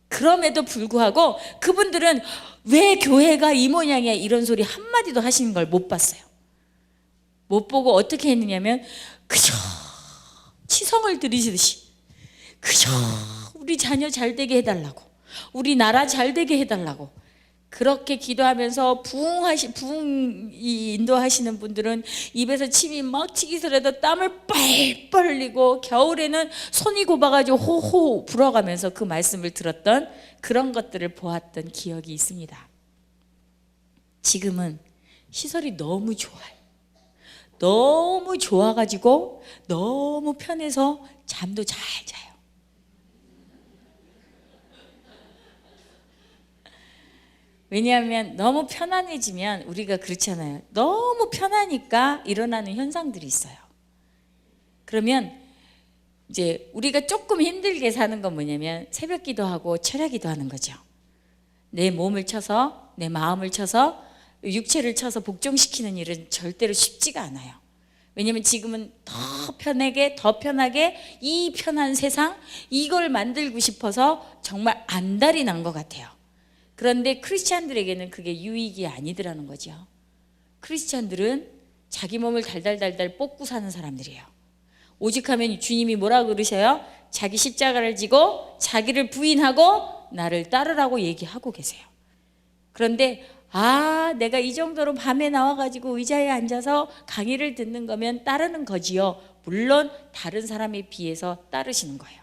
그럼에도 불구하고 그분들은 왜 교회가 이 모양이야 이런 소리 한마디도 하시는 걸 못 봤어요. 못 보고 어떻게 했느냐면 그저 치성을 들이시듯이 그저 우리 자녀 잘 되게 해달라고, 우리 나라 잘 되게 해달라고 그렇게 기도하면서 부흥 인도하시는 분들은 입에서 침이 막 튀기더라도 땀을 뻘뻘 흘리고 겨울에는 손이 곱아가지고 호호 불어가면서 그 말씀을 들었던 그런 것들을 보았던 기억이 있습니다. 지금은 시설이 너무 좋아요. 너무 좋아가지고 너무 편해서 잠도 잘 자요. 왜냐하면 너무 편안해지면 우리가 그렇잖아요. 너무 편하니까 일어나는 현상들이 있어요. 그러면 이제 우리가 조금 힘들게 사는 건 뭐냐면 새벽 기도하고 철야 기도하는 거죠. 내 몸을 쳐서, 내 마음을 쳐서, 육체를 쳐서 복종시키는 일은 절대로 쉽지가 않아요. 왜냐하면 지금은 더 편하게 이 편한 세상 이걸 만들고 싶어서 정말 안달이 난 것 같아요. 그런데 크리스찬들에게는 그게 유익이 아니더라는 거죠. 크리스찬들은 자기 몸을 달달달달 뽑고 사는 사람들이에요. 오직하면 주님이 뭐라 그러셔요? 자기 십자가를 지고 자기를 부인하고 나를 따르라고 얘기하고 계세요. 그런데 내가 이 정도로 밤에 나와가지고 의자에 앉아서 강의를 듣는 거면 따르는 거지요. 물론 다른 사람에 비해서 따르시는 거예요.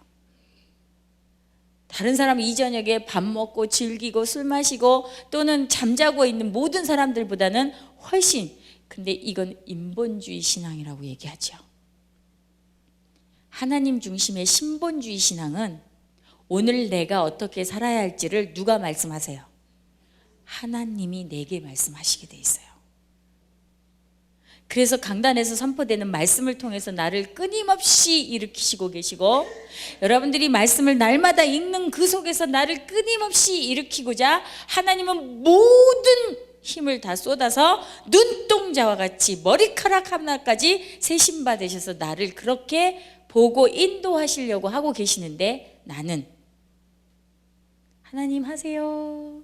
다른 사람 이 저녁에 밥 먹고 즐기고 술 마시고 또는 잠자고 있는 모든 사람들보다는 훨씬, 근데 이건 인본주의 신앙이라고 얘기하죠. 하나님 중심의 신본주의 신앙은 오늘 내가 어떻게 살아야 할지를 누가 말씀하세요? 하나님이 내게 말씀하시게 돼 있어요. 그래서 강단에서 선포되는 말씀을 통해서 나를 끊임없이 일으키시고 계시고, 여러분들이 말씀을 날마다 읽는 그 속에서 나를 끊임없이 일으키고자 하나님은 모든 힘을 다 쏟아서 눈동자와 같이 머리카락 하나까지 세심받으셔서 나를 그렇게 보고 인도하시려고 하고 계시는데, 나는 하나님 하세요,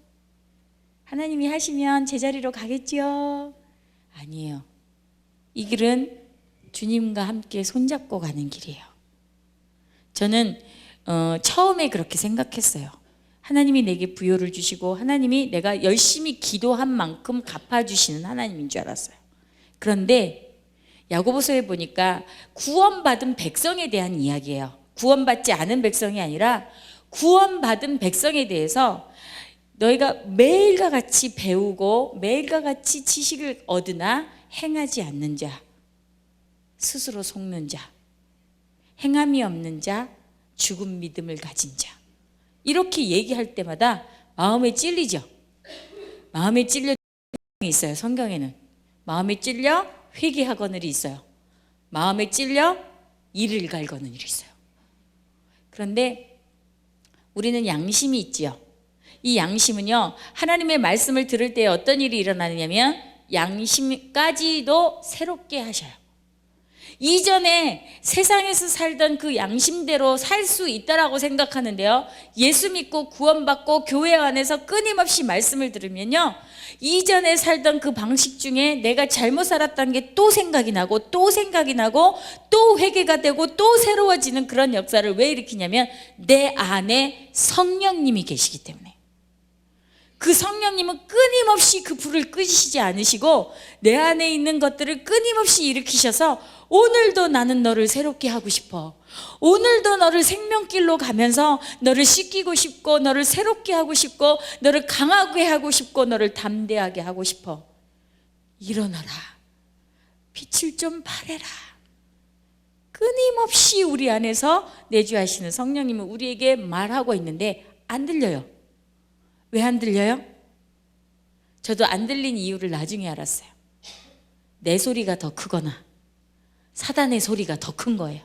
하나님이 하시면 제자리로 가겠지요? 아니에요. 이 길은 주님과 함께 손잡고 가는 길이에요. 저는 처음에 그렇게 생각했어요. 하나님이 내게 부요를 주시고 하나님이 내가 열심히 기도한 만큼 갚아주시는 하나님인 줄 알았어요. 그런데 야고보서에 보니까 구원받은 백성에 대한 이야기예요. 구원받지 않은 백성이 아니라 구원받은 백성에 대해서 너희가 매일과 같이 배우고 매일과 같이 지식을 얻으나 행하지 않는 자, 스스로 속는 자, 행함이 없는 자, 죽은 믿음을 가진 자, 이렇게 얘기할 때마다 마음에 찔리죠. 마음에 찔려 있어요. 성경에는 마음에 찔려 회개하거늘이 있어요. 마음에 찔려 이를 갈거늘이 있어요. 그런데 우리는 양심이 있지요. 이 양심은요, 하나님의 말씀을 들을 때 어떤 일이 일어나느냐면 양심까지도 새롭게 하셔요. 이전에 세상에서 살던 그 양심대로 살 수 있다라고 생각하는데요, 예수 믿고 구원받고 교회 안에서 끊임없이 말씀을 들으면요, 이전에 살던 그 방식 중에 내가 잘못 살았다는 게 또 생각이 나고 또 생각이 나고 또 회개가 되고 또 새로워지는 그런 역사를 왜 일으키냐면 내 안에 성령님이 계시기 때문에. 그 성령님은 끊임없이 그 불을 끄시지 않으시고 내 안에 있는 것들을 끊임없이 일으키셔서 오늘도 나는 너를 새롭게 하고 싶어, 오늘도 너를 생명길로 가면서 너를 씻기고 싶고 너를 새롭게 하고 싶고 너를 강하게 하고 싶고 너를 담대하게 하고 싶어. 일어나라, 빛을 좀 발해라. 끊임없이 우리 안에서 내주하시는 성령님은 우리에게 말하고 있는데 안 들려요. 왜 안 들려요? 저도 안 들린 이유를 나중에 알았어요. 내 소리가 더 크거나 사단의 소리가 더 큰 거예요.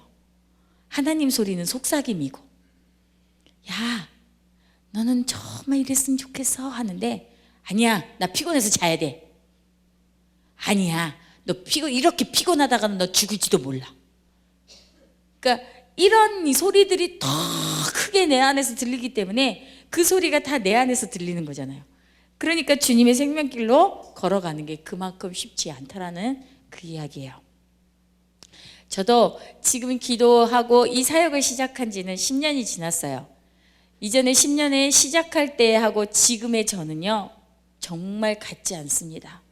하나님 소리는 속삭임이고, 야, 너는 정말 이랬으면 좋겠어 하는데, 아니야, 나 피곤해서 자야 돼. 아니야, 너 이렇게 피곤하다가는 너 죽을지도 몰라. 그러니까 이런 이 소리들이 더 크게 내 안에서 들리기 때문에 그 소리가 다 내 안에서 들리는 거잖아요. 그러니까 주님의 생명길로 걸어가는 게 그만큼 쉽지 않다라는 그 이야기예요. 저도 지금 기도하고 이 사역을 시작한 지는 10년이 지났어요. 이전에 10년에 시작할 때 하고 지금의 저는요, 정말 같지 않습니다.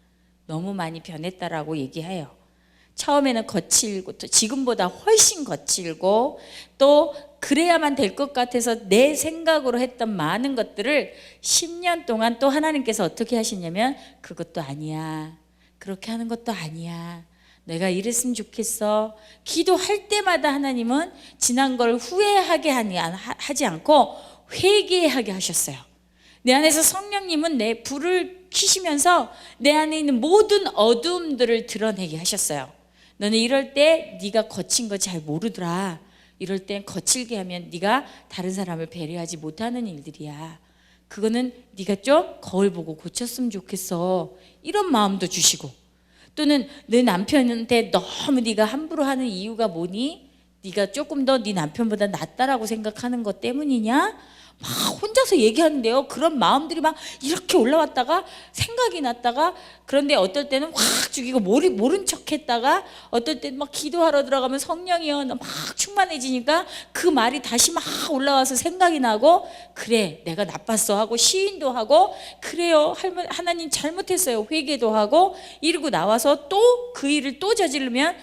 너무 많이 변했다라고 얘기해요. 처음에는 거칠고, 또 지금보다 훨씬 거칠고, 또 그래야만 될 것 같아서 내 생각으로 했던 많은 것들을 10년 동안 또 하나님께서 어떻게 하시냐면, 그것도 아니야, 그렇게 하는 것도 아니야, 내가 이랬으면 좋겠어. 기도할 때마다 하나님은 지난 걸 후회하게 하지 않고 회개하게 하셨어요. 내 안에서 성령님은 내 불을 켜시면서 내 안에 있는 모든 어두움들을 드러내게 하셨어요. 너는 이럴 때 네가 거친 거 잘 모르더라. 이럴 땐 거칠게 하면 네가 다른 사람을 배려하지 못하는 일들이야. 그거는 네가 좀 거울 보고 고쳤으면 좋겠어. 이런 마음도 주시고, 또는 내 남편한테 너무 네가 함부로 하는 이유가 뭐니? 네가 조금 더 네 남편보다 낫다라고 생각하는 것 때문이냐? 막 혼자서 얘기하는데요, 그런 마음들이 막 이렇게 올라왔다가 생각이 났다가, 그런데 어떨 때는 확 죽이고 모른 척 했다가, 어떨 때는 막 기도하러 들어가면 성령이여 막 충만해지니까 그 말이 다시 막 올라와서 생각이 나고, 그래 내가 나빴어 하고 시인도 하고, 그래요 하나님 잘못했어요 회개도 하고, 이러고 나와서 또 그 일을 또 저지르면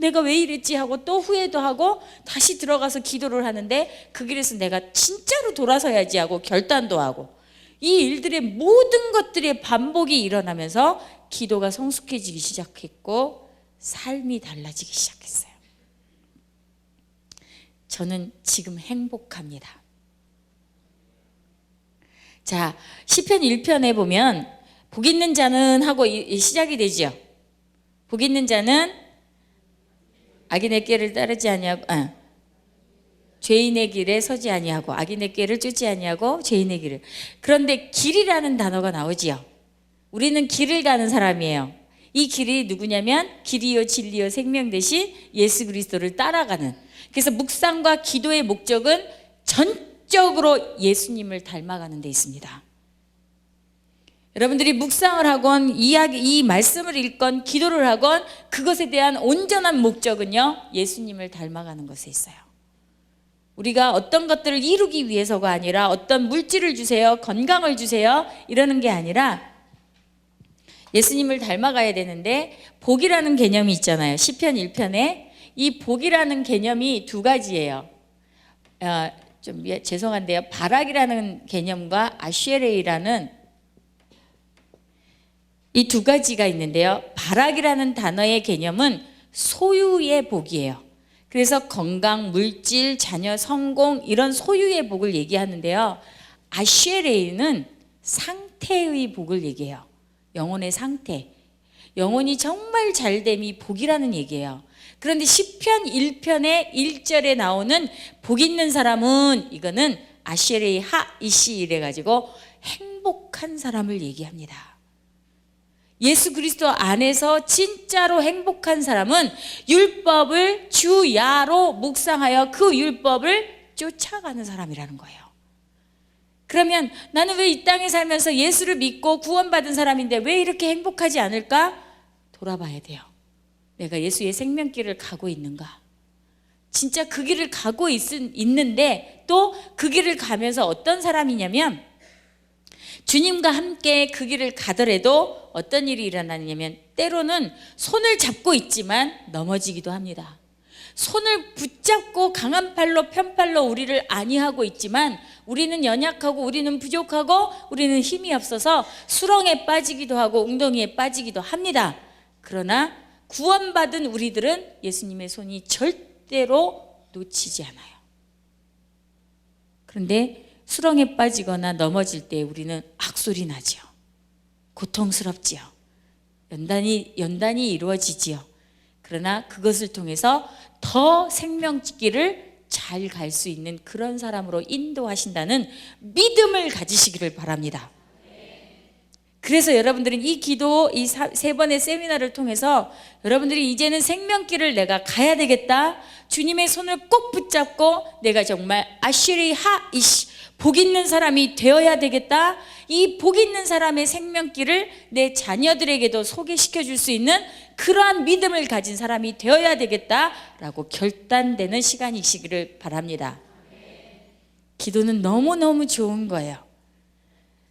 내가 왜 이랬지 하고 또 후회도 하고 다시 들어가서 기도를 하는데, 그 길에서 내가 진짜로 돌아서야지 하고 결단도 하고, 이 일들의 모든 것들의 반복이 일어나면서 기도가 성숙해지기 시작했고 삶이 달라지기 시작했어요. 저는 지금 행복합니다. 자, 시편 1편에 보면 복 있는 자는 하고 시작이 되죠. 복 있는 자는 악인의 길을 따르지 아니하고, 죄인의 길에 서지 아니하고, 악인의 길을 쫓지 아니하고 죄인의 길을. 그런데 길이라는 단어가 나오지요. 우리는 길을 가는 사람이에요. 이 길이 누구냐면 길이요 진리요 생명 대신 예수 그리스도를 따라가는. 그래서 묵상과 기도의 목적은 전적으로 예수님을 닮아가는 데 있습니다. 여러분들이 묵상을 하건 이 말씀을 읽건 기도를 하건 그것에 대한 온전한 목적은요, 예수님을 닮아가는 것에 있어요. 우리가 어떤 것들을 이루기 위해서가 아니라, 어떤 물질을 주세요, 건강을 주세요 이러는 게 아니라 예수님을 닮아가야 되는데, 복이라는 개념이 있잖아요. 시편 1편에 이 복이라는 개념이 두 가지예요. 좀 죄송한데요, 바락이라는 개념과 아쉐레이라는 이 두 가지가 있는데요, 바락이라는 단어의 개념은 소유의 복이에요. 그래서 건강, 물질, 자녀, 성공 이런 소유의 복을 얘기하는데요, 아쉐레이는 상태의 복을 얘기해요. 영혼의 상태, 영혼이 정말 잘됨이 복이라는 얘기예요. 그런데 시편 1편의 1절에 나오는 복 있는 사람은, 이거는 아쉐레이 하이시 이래가지고 행복한 사람을 얘기합니다. 예수 그리스도 안에서 진짜로 행복한 사람은 율법을 주야로 묵상하여 그 율법을 쫓아가는 사람이라는 거예요. 그러면 나는 왜 이 땅에 살면서 예수를 믿고 구원받은 사람인데 왜 이렇게 행복하지 않을까? 돌아봐야 돼요. 내가 예수의 생명길을 가고 있는가? 진짜 그 길을 가고 있는데, 또 그 길을 가면서 어떤 사람이냐면, 주님과 함께 그 길을 가더라도 어떤 일이 일어나냐면, 때로는 손을 잡고 있지만 넘어지기도 합니다. 손을 붙잡고 강한 팔로 편팔로 우리를 안위하고 있지만 우리는 연약하고 우리는 부족하고 우리는 힘이 없어서 수렁에 빠지기도 하고 웅덩이에 빠지기도 합니다. 그러나 구원받은 우리들은 예수님의 손이 절대로 놓치지 않아요. 그런데 수렁에 빠지거나 넘어질 때 우리는 악소리 나지요. 고통스럽지요. 연단이 이루어지지요. 그러나 그것을 통해서 더 생명길을 잘 갈 수 있는 그런 사람으로 인도하신다는 믿음을 가지시기를 바랍니다. 그래서 여러분들은 이 기도, 이 세 번의 세미나를 통해서 여러분들이 이제는 생명길을 내가 가야 되겠다, 주님의 손을 꼭 붙잡고 내가 정말 아시리 하이시 복 있는 사람이 되어야 되겠다, 이 복 있는 사람의 생명길을 내 자녀들에게도 소개시켜 줄 수 있는 그러한 믿음을 가진 사람이 되어야 되겠다라고 결단되는 시간이시기를 바랍니다. 기도는 너무너무 좋은 거예요.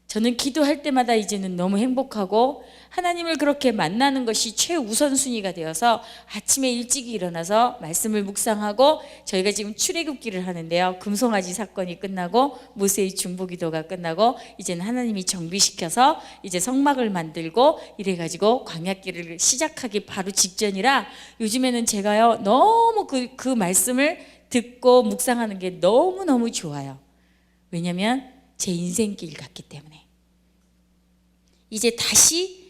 저는 기도할 때마다 이제는 너무 행복하고 하나님을 그렇게 만나는 것이 최우선순위가 되어서 아침에 일찍 일어나서 말씀을 묵상하고, 저희가 지금 출애굽기를 하는데요, 금송아지 사건이 끝나고 모세의 중보기도가 끝나고 이제는 하나님이 정비시켜서 이제 성막을 만들고 이래가지고 광야길을 시작하기 바로 직전이라 요즘에는 제가요 너무 그 말씀을 듣고 묵상하는 게 너무너무 좋아요. 왜냐하면 제 인생길 같기 때문에 이제 다시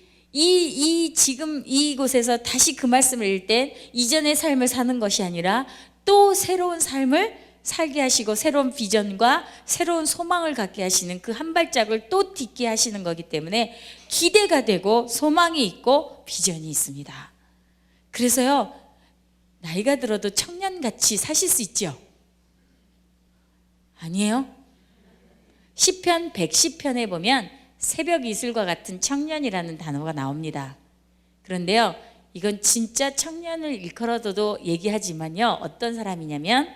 지금 이곳에서 다시 그 말씀을 읽을 땐 이전의 삶을 사는 것이 아니라 또 새로운 삶을 살게 하시고 새로운 비전과 새로운 소망을 갖게 하시는 그 한 발짝을 또 딛게 하시는 거기 때문에 기대가 되고 소망이 있고 비전이 있습니다. 그래서요, 나이가 들어도 청년같이 사실 수 있죠? 아니에요? 시편 110편에 보면 새벽 이슬과 같은 청년이라는 단어가 나옵니다. 그런데요, 이건 진짜 청년을 일컬어도 얘기하지만요, 어떤 사람이냐면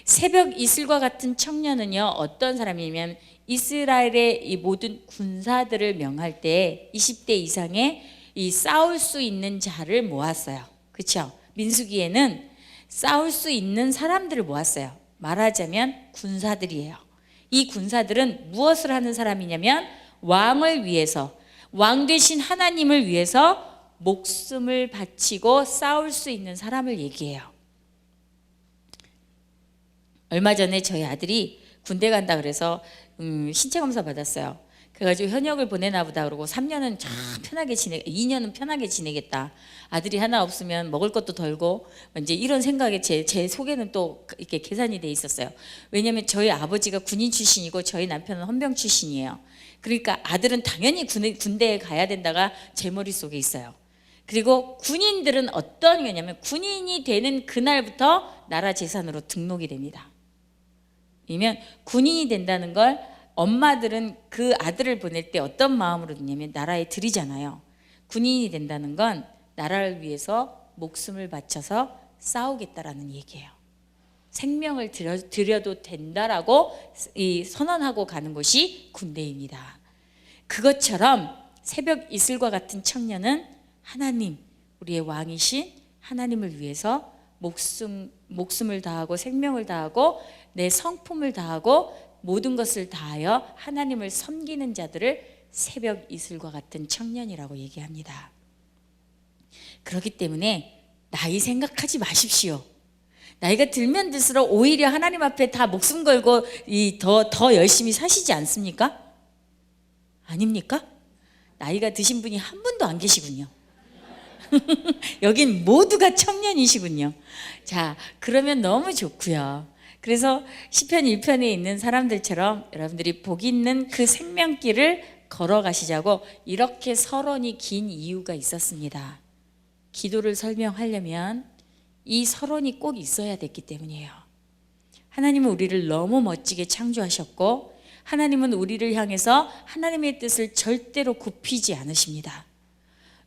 새벽 이슬과 같은 청년은요 어떤 사람이냐면 이스라엘의 이 모든 군사들을 명할 때 20대 이상의 이 싸울 수 있는 자를 모았어요. 그렇죠? 민수기에는 싸울 수 있는 사람들을 모았어요. 말하자면 군사들이에요. 이 군사들은 무엇을 하는 사람이냐면 왕을 위해서, 왕 되신 하나님을 위해서 목숨을 바치고 싸울 수 있는 사람을 얘기해요. 얼마 전에 저희 아들이 군대 간다 그래서 신체 검사 받았어요. 그래가지고 현역을 보내나 보다 그러고 3년은 참 편하게 2년은 편하게 지내겠다. 아들이 하나 없으면 먹을 것도 덜고 이제 이런 생각에 제 속에는 또 이렇게 계산이 돼 있었어요. 왜냐하면 저희 아버지가 군인 출신이고 저희 남편은 헌병 출신이에요. 그러니까 아들은 당연히 군대에 가야 된다가 제 머릿속에 있어요. 그리고 군인들은 어떤 거냐면 군인이 되는 그날부터 나라 재산으로 등록이 됩니다. 이면 군인이 된다는 걸 엄마들은 그 아들을 보낼 때 어떤 마음으로 듣냐면 나라에 드리잖아요. 군인이 된다는 건 나라를 위해서 목숨을 바쳐서 싸우겠다라는 얘기예요. 생명을 드려도 된다라고 선언하고 가는 곳이 군대입니다. 그것처럼 새벽 이슬과 같은 청년은 하나님, 우리의 왕이신 하나님을 위해서 목숨을 다하고 생명을 다하고 내 성품을 다하고 모든 것을 다하여 하나님을 섬기는 자들을 새벽 이슬과 같은 청년이라고 얘기합니다. 그렇기 때문에 나이 생각하지 마십시오. 나이가 들면 들수록 오히려 하나님 앞에 다 목숨 걸고 더 열심히 사시지 않습니까? 아닙니까? 나이가 드신 분이 한 분도 안 계시군요. 여긴 모두가 청년이시군요. 자, 그러면 너무 좋고요. 그래서 시편 1편에 있는 사람들처럼 여러분들이 복 있는 그 생명길을 걸어가시자고 이렇게 서론이 긴 이유가 있었습니다. 기도를 설명하려면 이 서론이 꼭 있어야 됐기 때문이에요. 하나님은 우리를 너무 멋지게 창조하셨고 하나님은 우리를 향해서 하나님의 뜻을 절대로 굽히지 않으십니다.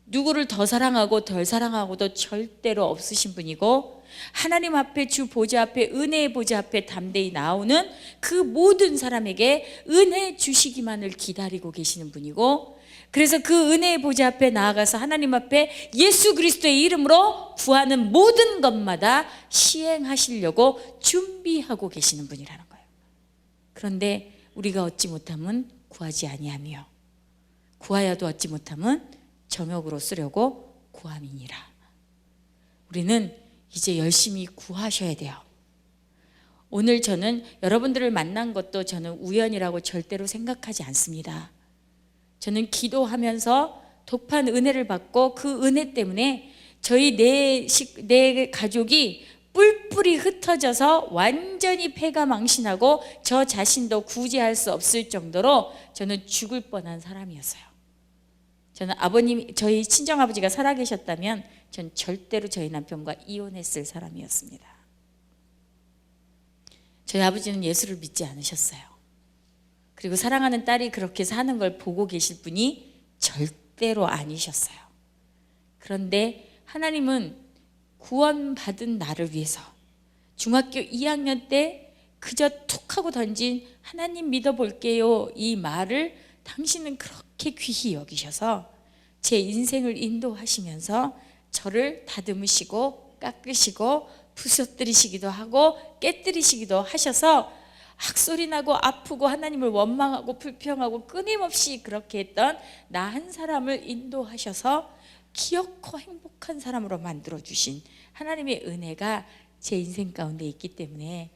누구를 더 사랑하고 덜 사랑하고도 절대로 없으신 분이고 하나님 앞에 주 보좌 앞에 은혜의 보좌 앞에 담대히 나오는 그 모든 사람에게 은혜 주시기만을 기다리고 계시는 분이고, 그래서 그 은혜의 보좌 앞에 나아가서 하나님 앞에 예수 그리스도의 이름으로 구하는 모든 것마다 시행하시려고 준비하고 계시는 분이라는 거예요. 그런데 우리가 얻지 못하면 구하지 아니하며 구하여도 얻지 못하면 정욕으로 쓰려고 구함이니라. 우리는 이제 열심히 구하셔야 돼요. 오늘 저는 여러분들을 만난 것도 저는 우연이라고 절대로 생각하지 않습니다. 저는 기도하면서 독한 은혜를 받고 그 은혜 때문에 저희 내 가족이 뿔뿔이 흩어져서 완전히 폐가 망신하고 저 자신도 구제할 수 없을 정도로 저는 죽을 뻔한 사람이었어요. 저는 저희 친정아버지가 살아계셨다면 전 절대로 저희 남편과 이혼했을 사람이었습니다. 저희 아버지는 예수를 믿지 않으셨어요. 그리고 사랑하는 딸이 그렇게 사는 걸 보고 계실 분이 절대로 아니셨어요. 그런데 하나님은 구원받은 나를 위해서 중학교 2학년 때 그저 툭 하고 던진 하나님 믿어볼게요 이 말을 당신은 그렇게 귀히 여기셔서 제 인생을 인도하시면서 저를 다듬으시고 깎으시고 부서뜨리시기도 하고 깨뜨리시기도 하셔서 악소리 나고 아프고 하나님을 원망하고 불평하고 끊임없이 그렇게 했던 나 한 사람을 인도하셔서 기어코 행복한 사람으로 만들어주신 하나님의 은혜가 제 인생 가운데 있기 때문에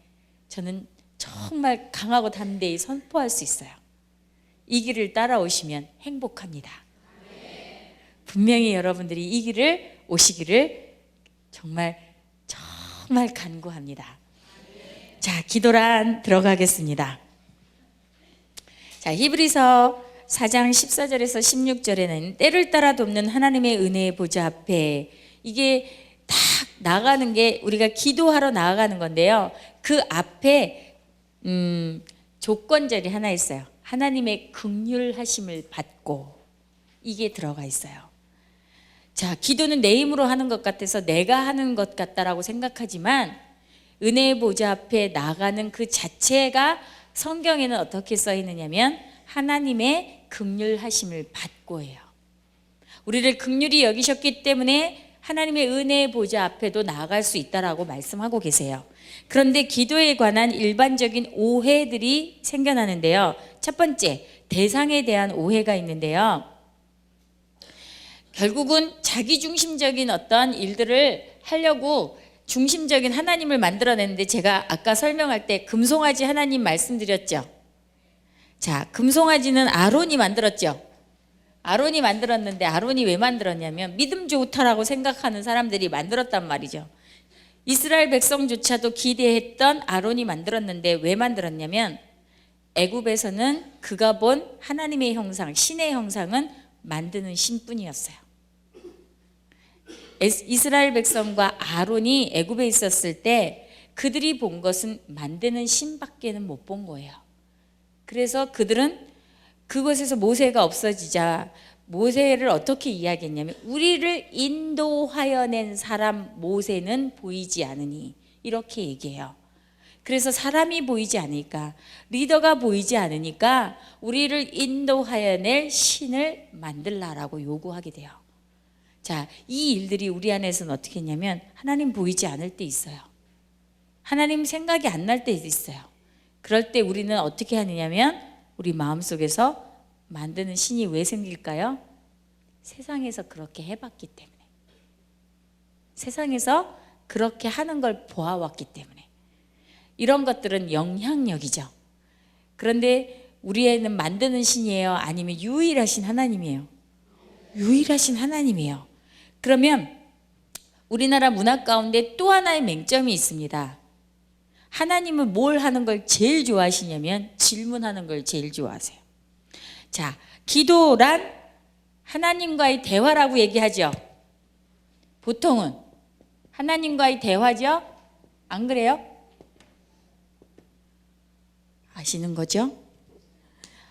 저는 정말 강하고 담대히 선포할 수 있어요. 이 길을 따라오시면 행복합니다. 분명히 여러분들이 이 길을 오시기를 정말 간구합니다. 자, 기도란 들어가겠습니다. 자, 히브리서 4장 14절에서 16절에는 때를 따라 돕는 하나님의 은혜의 보좌 앞에, 이게 딱 나가는 게 우리가 기도하러 나아가는 건데요. 그 앞에 조건절이 하나 있어요. 하나님의 긍휼하심을 받고, 이게 들어가 있어요. 자, 기도는 내 힘으로 하는 것 같아서 내가 하는 것 같다라고 생각하지만 은혜의 보좌 앞에 나가는 그 자체가 성경에는 어떻게 써 있느냐면 하나님의 긍휼하심을 받고예요. 우리를 긍휼히 여기셨기 때문에 하나님의 은혜의 보좌 앞에도 나아갈 수 있다라고 말씀하고 계세요. 그런데 기도에 관한 일반적인 오해들이 생겨나는데요. 첫 번째, 대상에 대한 오해가 있는데요. 결국은 자기중심적인 어떤 일들을 하려고 중심적인 하나님을 만들어냈는데, 제가 아까 설명할 때 금송아지 하나님 말씀드렸죠. 자, 금송아지는 아론이 만들었죠. 아론이 만들었는데 아론이 왜 만들었냐면 믿음 좋다라고 생각하는 사람들이 만들었단 말이죠. 이스라엘 백성조차도 기대했던 아론이 만들었는데 왜 만들었냐면 애굽에서는 그가 본 하나님의 형상, 신의 형상은 만드는 신뿐이었어요. 이스라엘 백성과 아론이 애굽에 있었을 때 그들이 본 것은 만드는 신밖에는 못 본 거예요. 그래서 그들은 그곳에서 모세가 없어지자 모세를 어떻게 이야기했냐면 우리를 인도하여 낸 사람 모세는 보이지 않으니, 이렇게 얘기해요. 그래서 사람이 보이지 않으니까, 리더가 보이지 않으니까 우리를 인도하여 낼 신을 만들라라고 요구하게 돼요. 자, 이 일들이 우리 안에서는 어떻게 했냐면 하나님 보이지 않을 때 있어요. 하나님 생각이 안 날 때 있어요. 그럴 때 우리는 어떻게 하느냐면 우리 마음속에서 만드는 신이 왜 생길까요? 세상에서 그렇게 해봤기 때문에, 세상에서 그렇게 하는 걸 보아왔기 때문에. 이런 것들은 영향력이죠. 그런데 우리에는 만드는 신이에요? 아니면 유일하신 하나님이에요? 유일하신 하나님이에요. 그러면 우리나라 문화 가운데 또 하나의 맹점이 있습니다. 하나님은 뭘 하는 걸 제일 좋아하시냐면 질문하는 걸 제일 좋아하세요. 자, 기도란 하나님과의 대화라고 얘기하죠. 보통은 하나님과의 대화죠. 안 그래요? 아시는 거죠?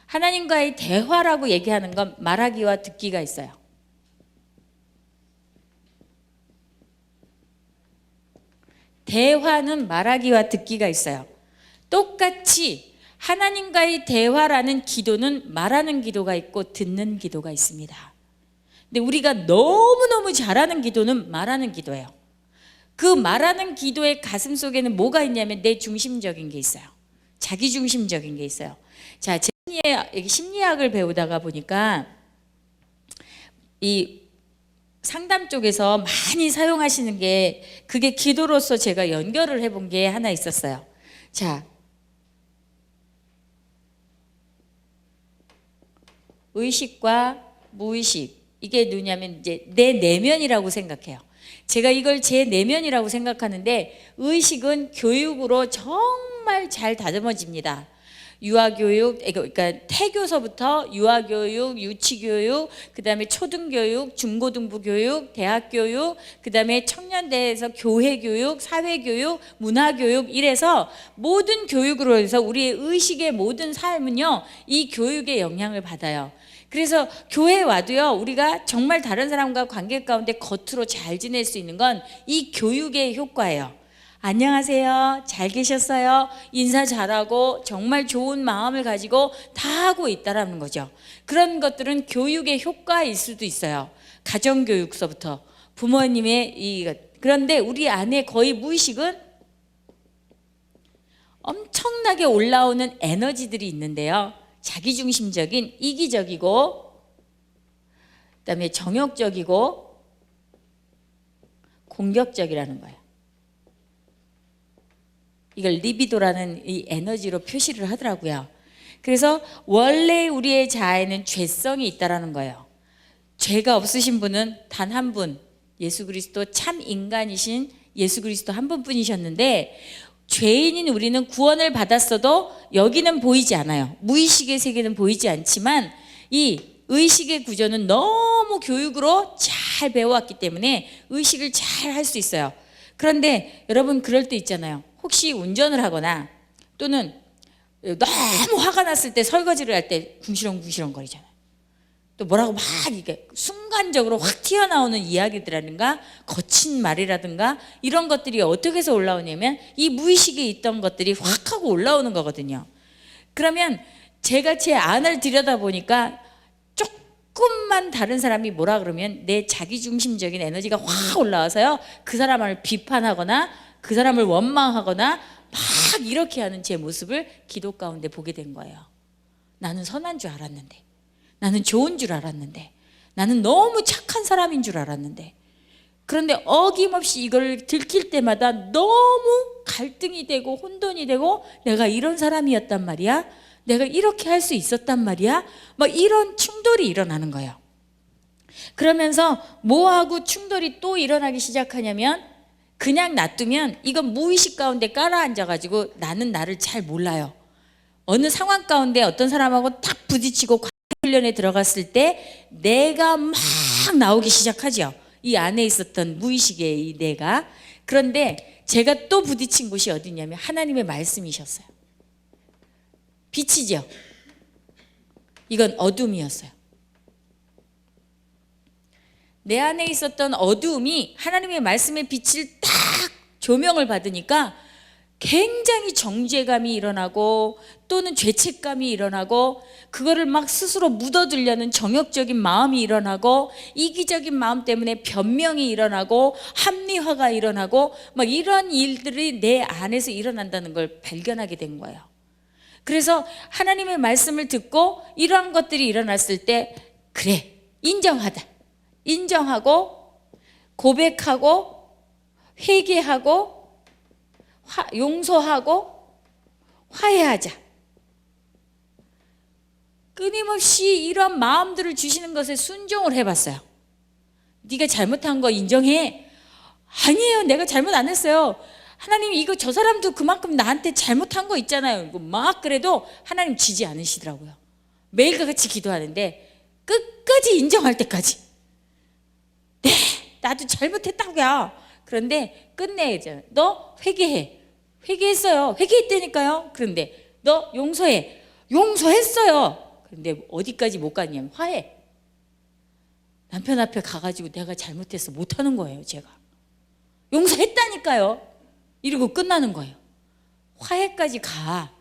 하나님과의 대화라고 얘기하는 건 말하기와 듣기가 있어요. 대화는 말하기와 듣기가 있어요. 똑같이 하나님과의 대화라는 기도는 말하는 기도가 있고 듣는 기도가 있습니다. 근데 우리가 너무너무 잘하는 기도는 말하는 기도예요. 그 말하는 기도의 가슴 속에는 뭐가 있냐면 내 중심적인 게 있어요. 자기 중심적인 게 있어요. 자, 제 심리학을 배우다가 보니까 이 상담 쪽에서 많이 사용하시는 게, 그게 기도로서 제가 연결을 해본 게 하나 있었어요. 자, 의식과 무의식, 이게 누구냐면 이제 내 내면이라고 생각해요. 제가 이걸 제 내면이라고 생각하는데 의식은 교육으로 정말 잘 다듬어집니다. 유아교육, 그러니까 태교서부터 유아교육, 유치교육, 그 다음에 초등교육, 중고등부교육, 대학교육, 그 다음에 청년대에서 교회교육, 사회교육, 문화교육 이래서 모든 교육으로 해서 우리의 의식의 모든 삶은요 이 교육의 영향을 받아요. 그래서 교회에 와도요 우리가 정말 다른 사람과 관계 가운데 겉으로 잘 지낼 수 있는 건 이 교육의 효과예요. 안녕하세요. 잘 계셨어요? 인사 잘하고 정말 좋은 마음을 가지고 다 하고 있다라는 거죠. 그런 것들은 교육의 효과일 수도 있어요. 가정교육서부터 부모님의 그런데 우리 안에 거의 무의식은 엄청나게 올라오는 에너지들이 있는데요. 자기중심적인, 이기적이고 그다음에 정욕적이고 공격적이라는 거예요. 이걸 리비도라는 이 에너지로 표시를 하더라고요. 그래서 원래 우리의 자아에는 죄성이 있다라는 거예요. 죄가 없으신 분은 단 한 분, 예수 그리스도 참 인간이신 예수 그리스도 한 분뿐이셨는데 죄인인 우리는 구원을 받았어도 여기는 보이지 않아요. 무의식의 세계는 보이지 않지만 이 의식의 구조는 너무 교육으로 잘 배워왔기 때문에 의식을 잘 할 수 있어요. 그런데 여러분 그럴 때 있잖아요. 혹시 운전을 하거나 또는 너무 화가 났을 때 설거지를 할 때 궁시렁궁시렁 거리잖아요. 또 뭐라고 막 이게 순간적으로 확 튀어나오는 이야기들이라든가 거친 말이라든가 이런 것들이 어떻게 해서 올라오냐면 이 무의식에 있던 것들이 확 하고 올라오는 거거든요. 그러면 제가 제 안을 들여다보니까 조금만 다른 사람이 뭐라 그러면 내 자기중심적인 에너지가 확 올라와서요 그 사람을 비판하거나 그 사람을 원망하거나 막 이렇게 하는 제 모습을 기도 가운데 보게 된 거예요. 나는 선한 줄 알았는데, 나는 좋은 줄 알았는데, 나는 너무 착한 사람인 줄 알았는데, 그런데 어김없이 이걸 들킬 때마다 너무 갈등이 되고 혼돈이 되고 내가 이런 사람이었단 말이야, 내가 이렇게 할 수 있었단 말이야, 막 이런 충돌이 일어나는 거예요. 그러면서 뭐하고 충돌이 또 일어나기 시작하냐면 그냥 놔두면 이건 무의식 가운데 깔아앉아가지고 나는 나를 잘 몰라요. 어느 상황 가운데 어떤 사람하고 딱 부딪히고 관계 훈련에 들어갔을 때 내가 막 나오기 시작하죠. 이 안에 있었던 무의식의 이 내가. 그런데 제가 또 부딪힌 곳이 어디냐면 하나님의 말씀이셨어요. 빛이죠. 이건 어둠이었어요. 내 안에 있었던 어두움이 하나님의 말씀의 빛을 딱 조명을 받으니까 굉장히 정죄감이 일어나고 또는 죄책감이 일어나고 그거를 막 스스로 묻어두려는 정욕적인 마음이 일어나고 이기적인 마음 때문에 변명이 일어나고 합리화가 일어나고 막 이런 일들이 내 안에서 일어난다는 걸 발견하게 된 거예요. 그래서 하나님의 말씀을 듣고 이러한 것들이 일어났을 때 그래, 인정하고 고백하고 회개하고 용서하고 화해하자. 끊임없이 이런 마음들을 주시는 것에 순종을 해봤어요. 네가 잘못한 거 인정해. 아니에요, 내가 잘못 안 했어요. 하나님 이거 저 사람도 그만큼 나한테 잘못한 거 있잖아요. 이거 막 그래도 하나님 지지 않으시더라고요. 매일과 같이 기도하는데 끝까지 인정할 때까지 네, 나도 잘못했다고요. 그런데 끝내야 되잖아요. 너 회개해. 회개했어요. 회개했다니까요. 그런데 너 용서해. 용서했어요. 그런데 어디까지 못 갔냐면 화해. 남편 앞에 가가지고 내가 잘못해서 못하는 거예요. 제가 용서했다니까요. 이러고 끝나는 거예요. 화해까지 가.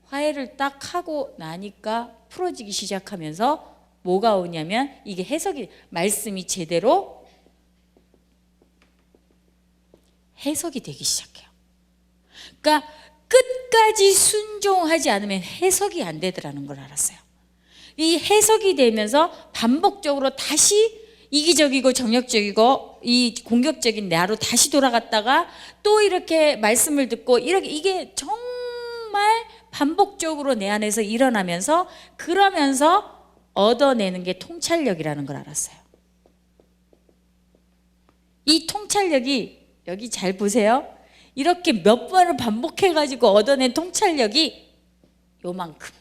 화해를 딱 하고 나니까 풀어지기 시작하면서 뭐가 오냐면 이게 해석이 말씀이 제대로 해석이 되기 시작해요. 그러니까 끝까지 순종하지 않으면 해석이 안 되더라는 걸 알았어요. 이 해석이 되면서 반복적으로 다시 이기적이고 정욕적이고 이 공격적인 나로 다시 돌아갔다가 또 이렇게 말씀을 듣고 이렇게 이게 정말 반복적으로 내 안에서 일어나면서 그러면서 얻어내는 게 통찰력이라는 걸 알았어요. 이 통찰력이 여기 잘 보세요. 이렇게 몇 번을 반복해가지고 얻어낸 통찰력이 요만큼.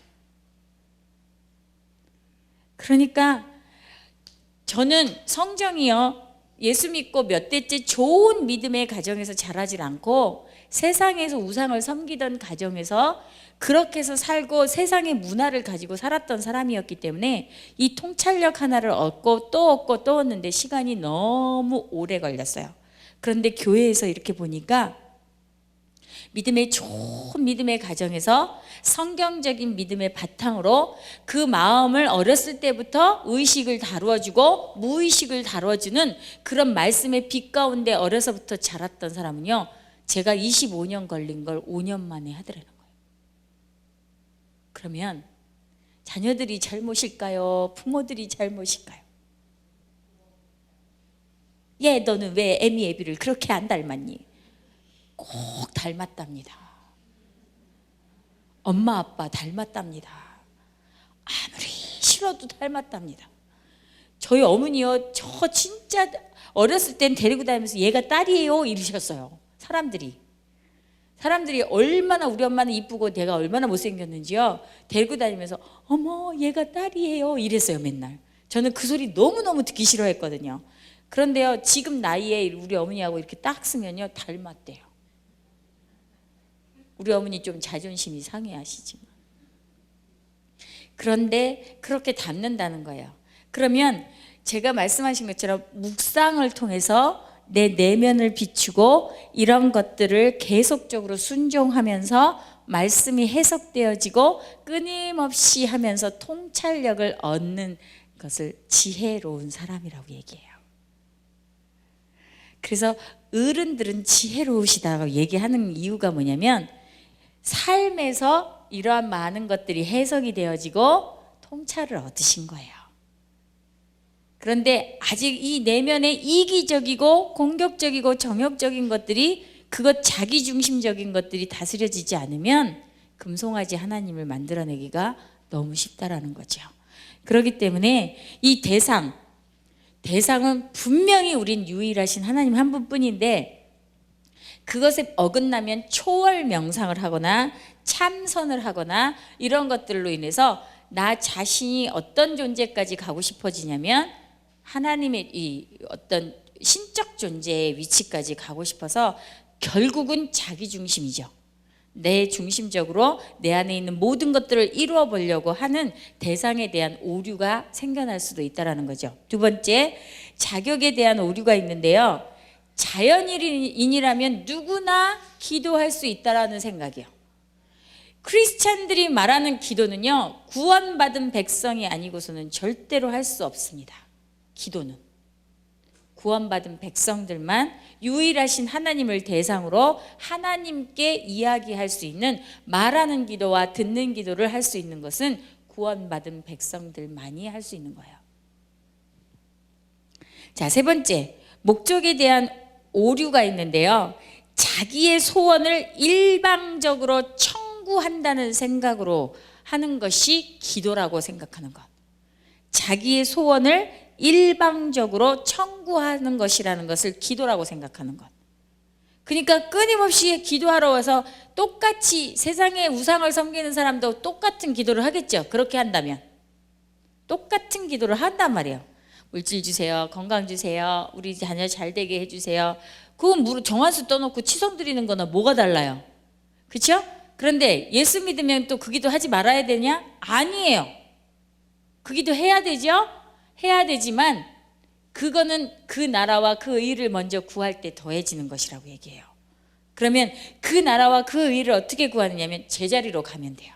그러니까 저는 성정이요, 예수 믿고 몇 대째 좋은 믿음의 가정에서 자라질 않고 세상에서 우상을 섬기던 가정에서 그렇게 해서 살고 세상의 문화를 가지고 살았던 사람이었기 때문에 이 통찰력 하나를 얻고 또 얻는데 시간이 너무 오래 걸렸어요. 그런데 교회에서 이렇게 보니까 믿음의 좋은 믿음의 가정에서 성경적인 믿음의 바탕으로 그 마음을 어렸을 때부터 의식을 다루어주고 무의식을 다루어주는 그런 말씀의 빛 가운데 어려서부터 자랐던 사람은요, 제가 25년 걸린 걸 5년 만에 하더라는 거예요. 그러면 자녀들이 잘못일까요? 부모들이 잘못일까요? 얘 너는 왜 애미 애비를 그렇게 안 닮았니? 꼭 닮았답니다. 엄마 아빠 닮았답니다. 아무리 싫어도 닮았답니다. 저희 어머니요, 저 진짜 어렸을 땐 데리고 다니면서 얘가 딸이에요 이러셨어요. 사람들이 얼마나 우리 엄마는 이쁘고 내가 얼마나 못생겼는지요, 데리고 다니면서 어머 얘가 딸이에요 이랬어요 맨날. 저는 그 소리 너무너무 듣기 싫어했거든요. 그런데요, 지금 나이에 우리 어머니하고 이렇게 딱 쓰면요 닮았대요. 우리 어머니 좀 자존심이 상해하시지만. 그런데 그렇게 닮는다는 거예요. 그러면 제가 말씀하신 것처럼 묵상을 통해서 내 내면을 비추고 이런 것들을 계속적으로 순종하면서 말씀이 해석되어지고 끊임없이 하면서 통찰력을 얻는 것을 지혜로운 사람이라고 얘기해요. 그래서 어른들은 지혜로우시다고 얘기하는 이유가 뭐냐면 삶에서 이러한 많은 것들이 해석이 되어지고 통찰을 얻으신 거예요. 그런데 아직 이 내면의 이기적이고 공격적이고 정욕적인 것들이, 그것 자기중심적인 것들이 다스려지지 않으면 금송아지 하나님을 만들어내기가 너무 쉽다라는 거죠. 그렇기 때문에 이 대상은 분명히 우린 유일하신 하나님 한 분뿐인데, 그것에 어긋나면 초월 명상을 하거나 참선을 하거나 이런 것들로 인해서 나 자신이 어떤 존재까지 가고 싶어지냐면 하나님의 이 어떤 신적 존재의 위치까지 가고 싶어서 결국은 자기 중심이죠. 내 중심적으로 내 안에 있는 모든 것들을 이루어 보려고 하는 대상에 대한 오류가 생겨날 수도 있다는 거죠. 두 번째, 자격에 대한 오류가 있는데요, 자연인이라면 누구나 기도할 수 있다라는 생각이요. 크리스찬들이 말하는 기도는요, 구원받은 백성이 아니고서는 절대로 할 수 없습니다. 기도는 구원받은 백성들만 유일하신 하나님을 대상으로 하나님께 이야기할 수 있는, 말하는 기도와 듣는 기도를 할 수 있는 것은 구원받은 백성들만이 할 수 있는 거예요. 자, 세 번째, 목적에 대한 오류가 있는데요, 자기의 소원을 일방적으로 청구한다는 생각으로 하는 것이 기도라고 생각하는 것. 자기의 소원을 일방적으로 청구하는 것이라는 것을 기도라고 생각하는 것. 그러니까 끊임없이 기도하러 와서 똑같이 세상에 우상을 섬기는 사람도 똑같은 기도를 하겠죠. 그렇게 한다면 똑같은 기도를 한단 말이에요. 물질 주세요, 건강 주세요, 우리 자녀 잘 되게 해주세요. 그건 정한수 떠놓고 치성 드리는 거나 뭐가 달라요? 그렇죠? 그런데 예수 믿으면 또 그 기도 하지 말아야 되냐? 아니에요. 그 기도 해야 되죠? 해야 되지만 그거는 그 나라와 그 의를 먼저 구할 때 더해지는 것이라고 얘기해요. 그러면 그 나라와 그 의를 어떻게 구하느냐면 제자리로 가면 돼요.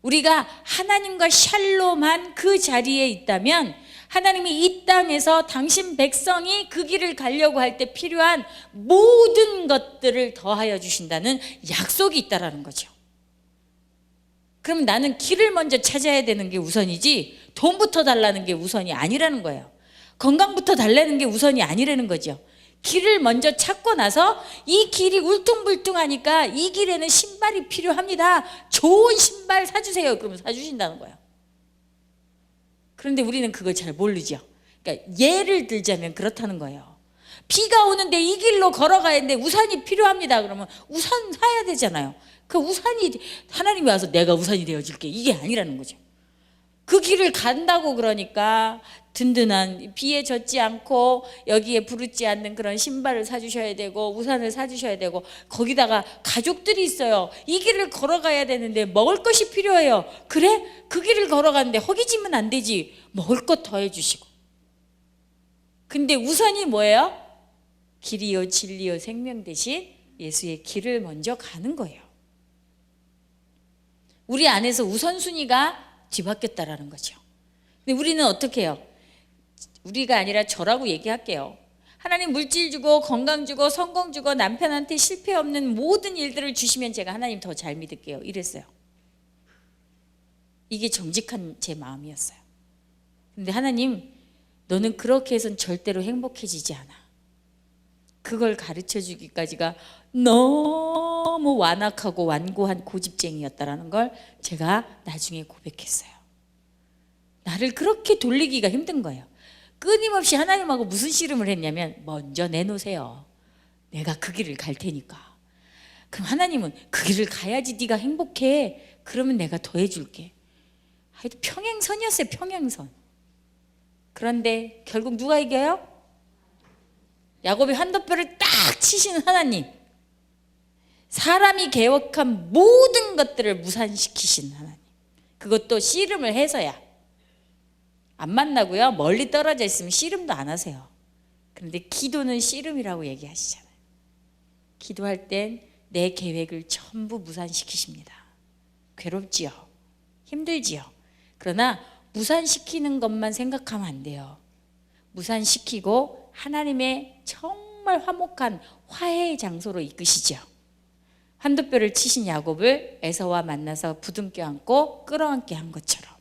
우리가 하나님과 샬롬한 그 자리에 있다면 하나님이 이 땅에서 당신 백성이 그 길을 가려고 할 때 필요한 모든 것들을 더하여 주신다는 약속이 있다라는 거죠. 그럼 나는 길을 먼저 찾아야 되는 게 우선이지 돈부터 달라는 게 우선이 아니라는 거예요. 건강부터 달라는 게 우선이 아니라는 거죠. 길을 먼저 찾고 나서 이 길이 울퉁불퉁하니까 이 길에는 신발이 필요합니다. 좋은 신발 사주세요. 그러면 사주신다는 거예요. 그런데 우리는 그걸 잘 모르죠. 그러니까 예를 들자면 그렇다는 거예요. 비가 오는데 이 길로 걸어가야 되는데 우산이 필요합니다. 그러면 우산 사야 되잖아요. 그 우산이 하나님이 와서 내가 우산이 되어줄게 이게 아니라는 거죠. 그 길을 간다고 그러니까 든든한 비에 젖지 않고 여기에 부르지 않는 그런 신발을 사주셔야 되고 우산을 사주셔야 되고 거기다가 가족들이 있어요. 이 길을 걸어가야 되는데 먹을 것이 필요해요. 그래? 그 길을 걸어가는데 허기지면 안 되지. 먹을 것 더 해주시고. 근데 우선이 뭐예요? 길이요 진리요 생명 대신 예수의 길을 먼저 가는 거예요. 우리 안에서 우선순위가 뒤바뀌었다라는 거죠. 근데 우리는 어떻게 해요? 우리가 아니라 저라고 얘기할게요. 하나님 물질 주고 건강 주고 성공 주고 남편한테 실패 없는 모든 일들을 주시면 제가 하나님 더 잘 믿을게요. 이랬어요. 이게 정직한 제 마음이었어요. 근데 하나님 너는 그렇게 해서는 절대로 행복해지지 않아. 그걸 가르쳐 주기까지가 너무 완악하고 완고한 고집쟁이였다라는 걸 제가 나중에 고백했어요. 나를 그렇게 돌리기가 힘든 거예요. 끊임없이 하나님하고 무슨 씨름을 했냐면 먼저 내놓으세요. 내가 그 길을 갈 테니까. 그럼 하나님은 그 길을 가야지 네가 행복해. 그러면 내가 더 해줄게. 하여튼 평행선이었어요. 평행선. 그런데 결국 누가 이겨요? 야곱이 환도뼈를 딱 치시는 하나님. 사람이 계획한 모든 것들을 무산시키신 하나님. 그것도 씨름을 해서야. 안 만나고요. 멀리 떨어져 있으면 씨름도 안 하세요. 그런데 기도는 씨름이라고 얘기하시잖아요. 기도할 땐 내 계획을 전부 무산시키십니다. 괴롭지요. 힘들지요. 그러나 무산시키는 것만 생각하면 안 돼요. 무산시키고 하나님의 정말 화목한 화해의 장소로 이끄시죠. 환도뼈를 치신 야곱을 에서와 만나서 부둥켜 안고 끌어안게 한 것처럼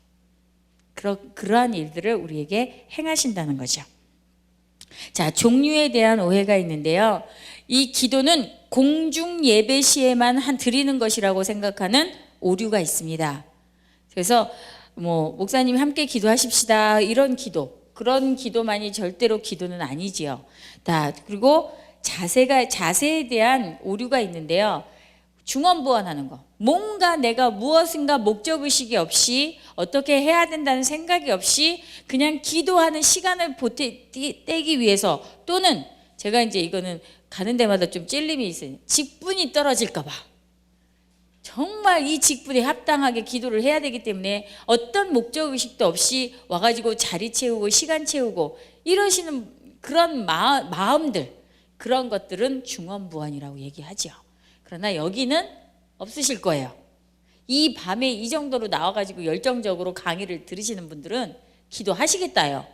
그러한 일들을 우리에게 행하신다는 거죠. 자, 종류에 대한 오해가 있는데요. 이 기도는 공중 예배 시에만 드리는 것이라고 생각하는 오류가 있습니다. 그래서 목사님 함께 기도하십시다 이런 기도, 그런 기도만이 절대로 기도는 아니지요. 그리고 자세에 대한 오류가 있는데요. 중언부언하는 거. 뭔가 내가 무엇인가 목적의식이 없이 어떻게 해야 된다는 생각이 없이 그냥 기도하는 시간을 떼기 위해서, 또는 제가 이제 이거는 가는 데마다 좀 찔림이 있어요. 직분이 떨어질까 봐. 정말 이 직분에 합당하게 기도를 해야 되기 때문에 어떤 목적의식도 없이 와가지고 자리 채우고 시간 채우고 이러시는 그런 마음들, 그런 것들은 중언부언이라고 얘기하죠. 그러나 여기는 없으실 거예요. 이 밤에 이 정도로 나와가지고 열정적으로 강의를 들으시는 분들은 기도하시겠다요.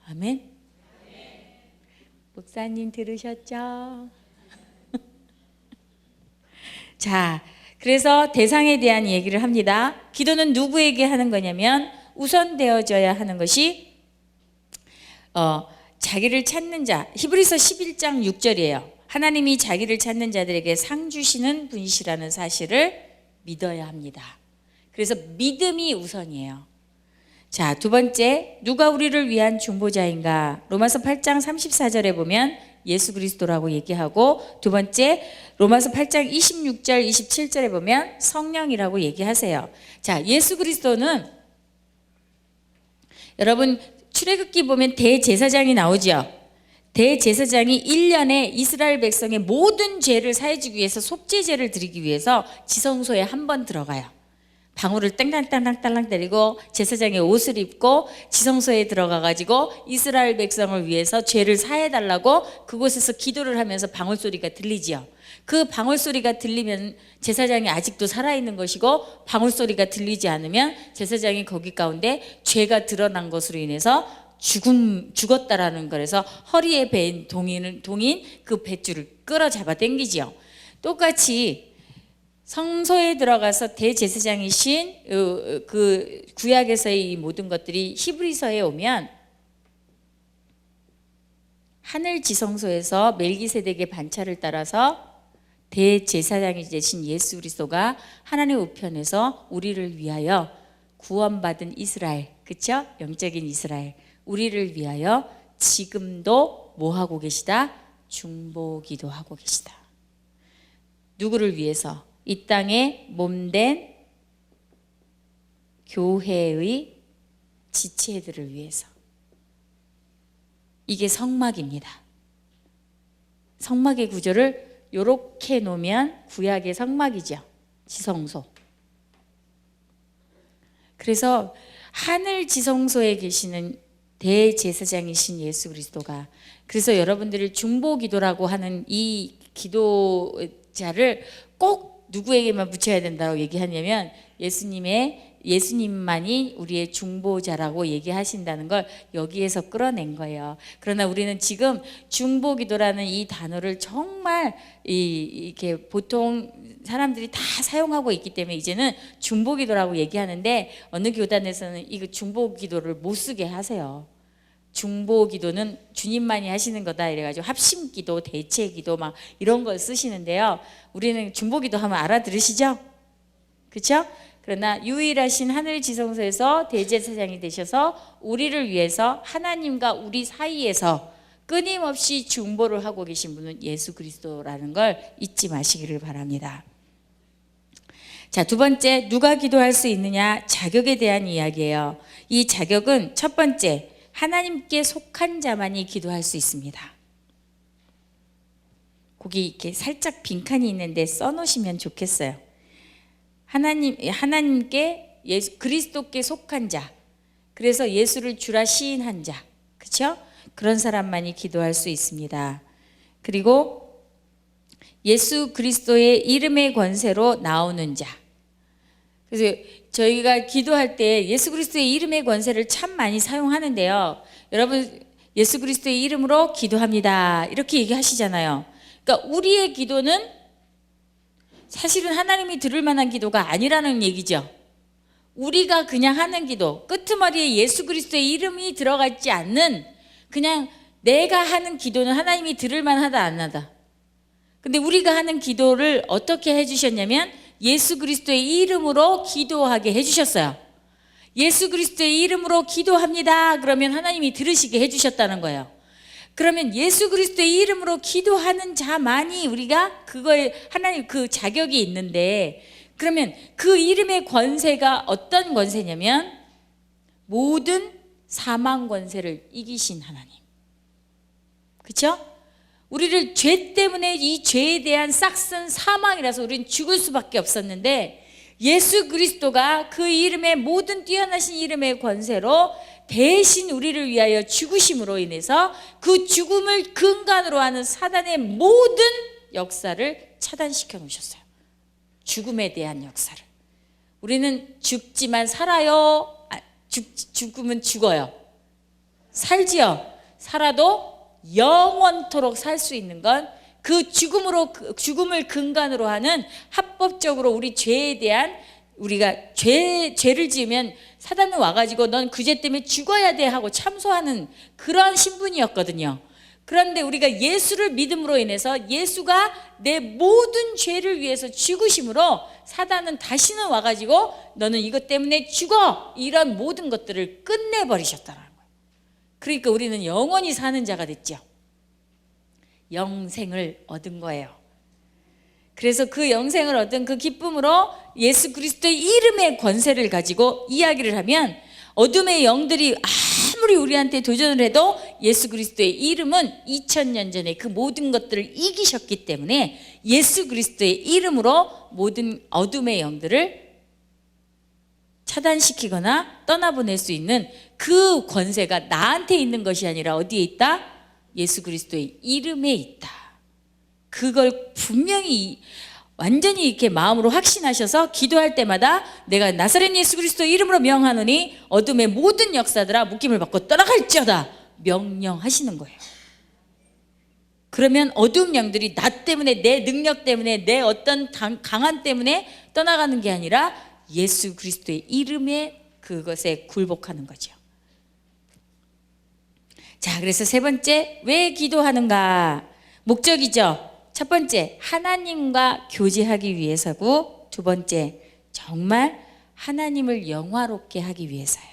아멘. 목사님 들으셨죠? 자, 그래서 대상에 대한 얘기를 합니다. 기도는 누구에게 하는 거냐면 우선되어져야 하는 것이 자기를 찾는 자. 히브리서 11장 6절이에요. 하나님이 자기를 찾는 자들에게 상 주시는 분이시라는 사실을 믿어야 합니다. 그래서 믿음이 우선이에요. 자, 두 번째, 누가 우리를 위한 중보자인가? 로마서 8장 34절에 보면 예수 그리스도라고 얘기하고, 두 번째 로마서 8장 26절 27절에 보면 성령이라고 얘기하세요. 자, 예수 그리스도는 여러분 출애굽기 보면 대제사장이 나오죠. 대제사장이 1년에 이스라엘 백성의 모든 죄를 사해주기 위해서 속죄제를 드리기 위해서 지성소에 한 번 들어가요. 방울을 땅땅땅땅땅 때리고 제사장의 옷을 입고 지성소에 들어가가지고 이스라엘 백성을 위해서 죄를 사해달라고 그곳에서 기도를 하면서 방울 소리가 들리지요. 그 방울 소리가 들리면 제사장이 아직도 살아있는 것이고, 방울 소리가 들리지 않으면 제사장이 거기 가운데 죄가 드러난 것으로 인해서 죽었다라는 거라서 허리에 베인 동인 그 뱃줄을 끌어 잡아 당기지요. 똑같이 성소에 들어가서 대제사장이신 그 구약에서의 이 모든 것들이 히브리서에 오면 하늘 지성소에서 멜기세덱의 반차를 따라서 대제사장이 되신 예수 그리스도가 하나님 우편에서 우리를 위하여 구원받은 이스라엘, 그렇죠? 영적인 이스라엘, 우리를 위하여 지금도 뭐 하고 계시다? 중보기도 하고 계시다. 누구를 위해서? 이 땅에 몸된 교회의 지체들을 위해서. 이게 성막입니다. 성막의 구조를 이렇게 놓으면 구약의 성막이죠. 지성소. 그래서 하늘 지성소에 계시는 대제사장이신 예수 그리스도가, 그래서 여러분들이 중보기도라고 하는 이 기도자를 꼭 누구에게만 붙여야 된다고 얘기하냐면 예수님만이 우리의 중보자라고 얘기하신다는 걸 여기에서 끌어낸 거예요. 그러나 우리는 지금 중보기도라는 이 단어를 정말 이렇게 보통 사람들이 다 사용하고 있기 때문에 이제는 중보기도라고 얘기하는데, 어느 교단에서는 이거 중보기도를 못 쓰게 하세요. 중보기도는 주님만이 하시는 거다 이래가지고 합심기도, 대체기도 막 이런 걸 쓰시는데요. 우리는 중보기도 하면 알아들으시죠? 그렇죠? 그러나 유일하신 하늘 지성소에서 대제사장이 되셔서 우리를 위해서 하나님과 우리 사이에서 끊임없이 중보를 하고 계신 분은 예수 그리스도라는 걸 잊지 마시기를 바랍니다. 자, 두 번째, 누가 기도할 수 있느냐? 자격에 대한 이야기예요. 이 자격은 첫 번째, 하나님께 속한 자만이 기도할 수 있습니다. 거기 이렇게 살짝 빈칸이 있는데 써놓으시면 좋겠어요. 하나님께 그리스도께 속한 자, 그래서 예수를 주라 시인한 자, 그렇죠? 그런 사람만이 기도할 수 있습니다. 그리고 예수 그리스도의 이름의 권세로 나오는 자. 그래서 저희가 기도할 때 예수 그리스도의 이름의 권세를 참 많이 사용하는데요. 여러분, 예수 그리스도의 이름으로 기도합니다, 이렇게 얘기하시잖아요. 그러니까 우리의 기도는 사실은 하나님이 들을 만한 기도가 아니라는 얘기죠. 우리가 그냥 하는 기도, 끄트머리에 예수 그리스도의 이름이 들어가 있지 않는 그냥 내가 하는 기도는 하나님이 들을 만하다 안 하다. 근데 우리가 하는 기도를 어떻게 해주셨냐면 예수 그리스도의 이름으로 기도하게 해주셨어요. 예수 그리스도의 이름으로 기도합니다, 그러면 하나님이 들으시게 해주셨다는 거예요. 그러면 예수 그리스도의 이름으로 기도하는 자만이 우리가 그거에 하나님 그 자격이 있는데, 그러면 그 이름의 권세가 어떤 권세냐면 모든 사망 권세를 이기신 하나님. 그렇죠? 우리를 죄 때문에 이 죄에 대한 싹슨 사망이라서 우리는 죽을 수밖에 없었는데, 예수 그리스도가 그 이름의 모든 뛰어나신 이름의 권세로 대신 우리를 위하여 죽으심으로 인해서 그 죽음을 근간으로 하는 사단의 모든 역사를 차단시켜 놓으셨어요. 죽음에 대한 역사를. 우리는 죽지만 살아요. 죽으면 죽어요. 살지요. 살아도 영원토록 살 수 있는 건 그 죽음을 근간으로 하는 합법적으로 우리 죄에 대한, 우리가 죄를 지으면 사단은 와가지고 넌 그 죄 때문에 죽어야 돼 하고 참소하는 그런 신분이었거든요. 그런데 우리가 예수를 믿음으로 인해서 예수가 내 모든 죄를 위해서 죽으심으로 사단은 다시는 와가지고 너는 이것 때문에 죽어, 이런 모든 것들을 끝내버리셨다는 거예요. 그러니까 우리는 영원히 사는 자가 됐죠. 영생을 얻은 거예요. 그래서 그 영생을 얻은 그 기쁨으로 예수 그리스도의 이름의 권세를 가지고 이야기를 하면 어둠의 영들이 아무리 우리한테 도전을 해도 예수 그리스도의 이름은 2000년 전에 그 모든 것들을 이기셨기 때문에 예수 그리스도의 이름으로 모든 어둠의 영들을 차단시키거나 떠나보낼 수 있는 그 권세가 나한테 있는 것이 아니라 어디에 있다? 예수 그리스도의 이름에 있다. 그걸 분명히 완전히 이렇게 마음으로 확신하셔서 기도할 때마다 내가 나사렛 예수 그리스도 이름으로 명하노니 어둠의 모든 역사들아 묶임을 받고 떠나갈지어다 명령하시는 거예요. 그러면 어둠 영들이 나 때문에, 내 능력 때문에, 내 어떤 강한 때문에 떠나가는 게 아니라 예수 그리스도의 이름에 그것에 굴복하는 거죠. 자, 그래서 세 번째, 왜 기도하는가? 목적이죠. 첫 번째, 하나님과 교제하기 위해서고, 두 번째, 정말 하나님을 영화롭게 하기 위해서예요.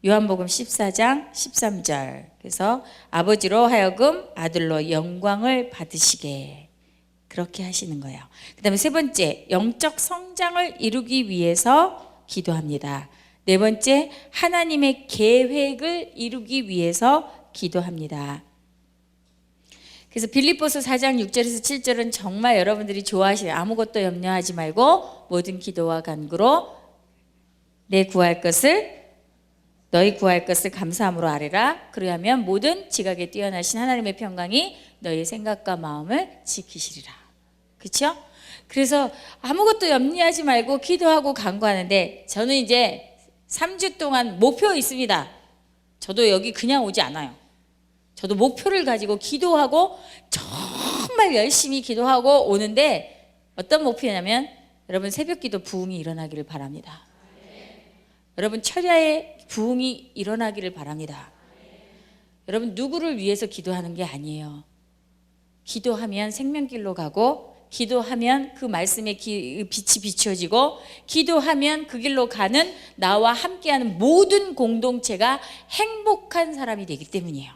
요한복음 14장 13절. 그래서 아버지로 하여금 아들로 영광을 받으시게 그렇게 하시는 거예요. 그 다음에 세 번째, 영적 성장을 이루기 위해서 기도합니다. 네 번째, 하나님의 계획을 이루기 위해서 기도합니다. 그래서 빌립보서 4장 6절에서 7절은 정말 여러분들이 좋아하시는, 아무것도 염려하지 말고 모든 기도와 간구로 너희 구할 것을 감사함으로 아뢰라. 그리하면 모든 지각에 뛰어나신 하나님의 평강이 너희의 생각과 마음을 지키시리라. 그렇죠? 그래서 아무것도 염려하지 말고 기도하고 간구하는데, 저는 이제 3주 동안 목표 있습니다. 저도 여기 그냥 오지 않아요. 저도 목표를 가지고 기도하고 정말 열심히 기도하고 오는데, 어떤 목표냐면 여러분 새벽 기도 부흥이 일어나기를 바랍니다. 여러분 철야에 부흥이 일어나기를 바랍니다. 여러분 누구를 위해서 기도하는 게 아니에요. 기도하면 생명길로 가고, 기도하면 그 말씀의 빛이 비추어지고, 기도하면 그 길로 가는 나와 함께하는 모든 공동체가 행복한 사람이 되기 때문이에요.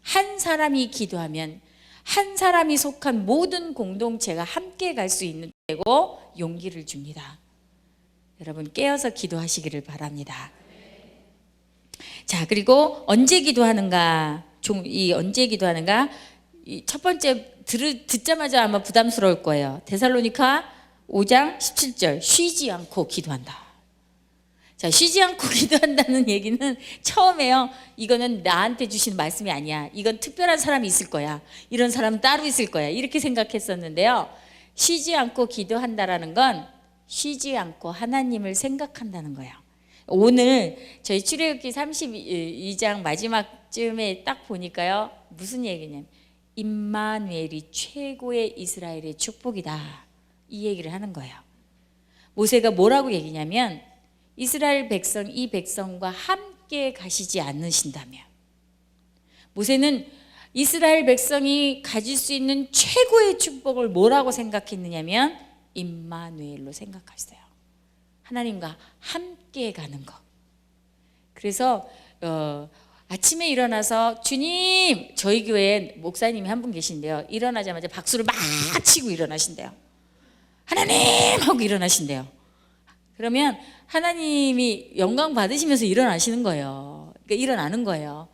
한 사람이 기도하면 한 사람이 속한 모든 공동체가 함께 갈 수 있는 되고 용기를 줍니다. 여러분 깨어서 기도하시기를 바랍니다. 자, 그리고 언제 기도하는가? 언제 기도하는가? 첫 번째 듣자마자 아마 부담스러울 거예요. 데살로니가 5장 17절, 쉬지 않고 기도한다. 자, 쉬지 않고 기도한다는 얘기는 처음에요, 이거는 나한테 주시는 말씀이 아니야, 이건 특별한 사람이 있을 거야, 이런 사람은 따로 있을 거야, 이렇게 생각했었는데요. 쉬지 않고 기도한다라는 건 쉬지 않고 하나님을 생각한다는 거예요. 오늘 저희 출애굽기 32장 마지막쯤에 딱 보니까요, 무슨 얘기냐면 임마누엘이 최고의 이스라엘의 축복이다, 이 얘기를 하는 거예요. 모세가 뭐라고 얘기냐면, 이스라엘 백성, 이 백성과 함께 가시지 않으신다면, 모세는 이스라엘 백성이 가질 수 있는 최고의 축복을 뭐라고 생각했느냐면 임마누엘로 생각했어요. 하나님과 함께 가는 것. 그래서 아침에 일어나서 주님, 저희 교회에 목사님이 한 분 계신데요, 일어나자마자 박수를 막 치고 일어나신대요. 하나님 하고 일어나신대요. 그러면 하나님이 영광 받으시면서 일어나시는 거예요. 그러니까 일어나는 거예요.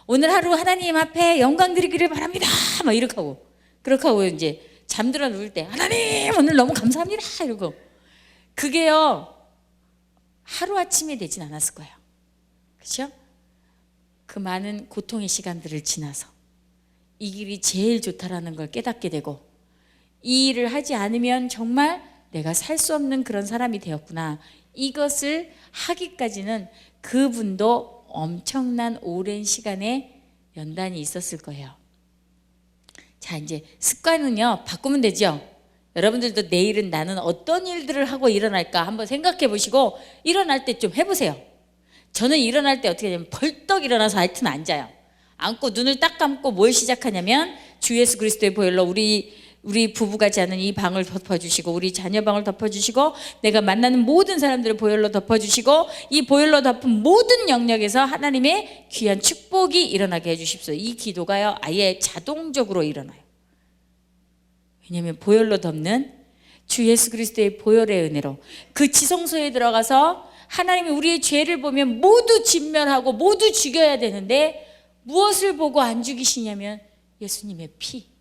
오늘 하루 하나님 앞에 영광 드리기를 바랍니다, 막 이렇게 하고 이제 잠들어 누울 때 하나님 오늘 너무 감사합니다 이러고, 그게요 하루아침에 되진 않았을 거예요. 그렇죠? 그 많은 고통의 시간들을 지나서 이 길이 제일 좋다라는 걸 깨닫게 되고, 이 일을 하지 않으면 정말 내가 살 수 없는 그런 사람이 되었구나, 이것을 하기까지는 그분도 엄청난 오랜 시간의 연단이 있었을 거예요. 자, 이제 습관은요 바꾸면 되죠. 여러분들도 내일은 나는 어떤 일들을 하고 일어날까 한번 생각해 보시고 일어날 때 좀 해보세요. 저는 일어날 때 어떻게 하냐면 벌떡 일어나서 하여튼 앉아요. 앉고 눈을 딱 감고 뭘 시작하냐면 주 예수 그리스도의 보혈로 우리 부부가 자는 이 방을 덮어주시고, 우리 자녀 방을 덮어주시고, 내가 만나는 모든 사람들을 보혈로 덮어주시고, 이 보혈로 덮은 모든 영역에서 하나님의 귀한 축복이 일어나게 해주십시오. 이 기도가요 아예 자동적으로 일어나요. 왜냐하면 보혈로 덮는 주 예수 그리스도의 보혈의 은혜로 그 지성소에 들어가서 하나님이 우리의 죄를 보면 모두 진멸하고 모두 죽여야 되는데, 무엇을 보고 안 죽이시냐면 예수님의 피,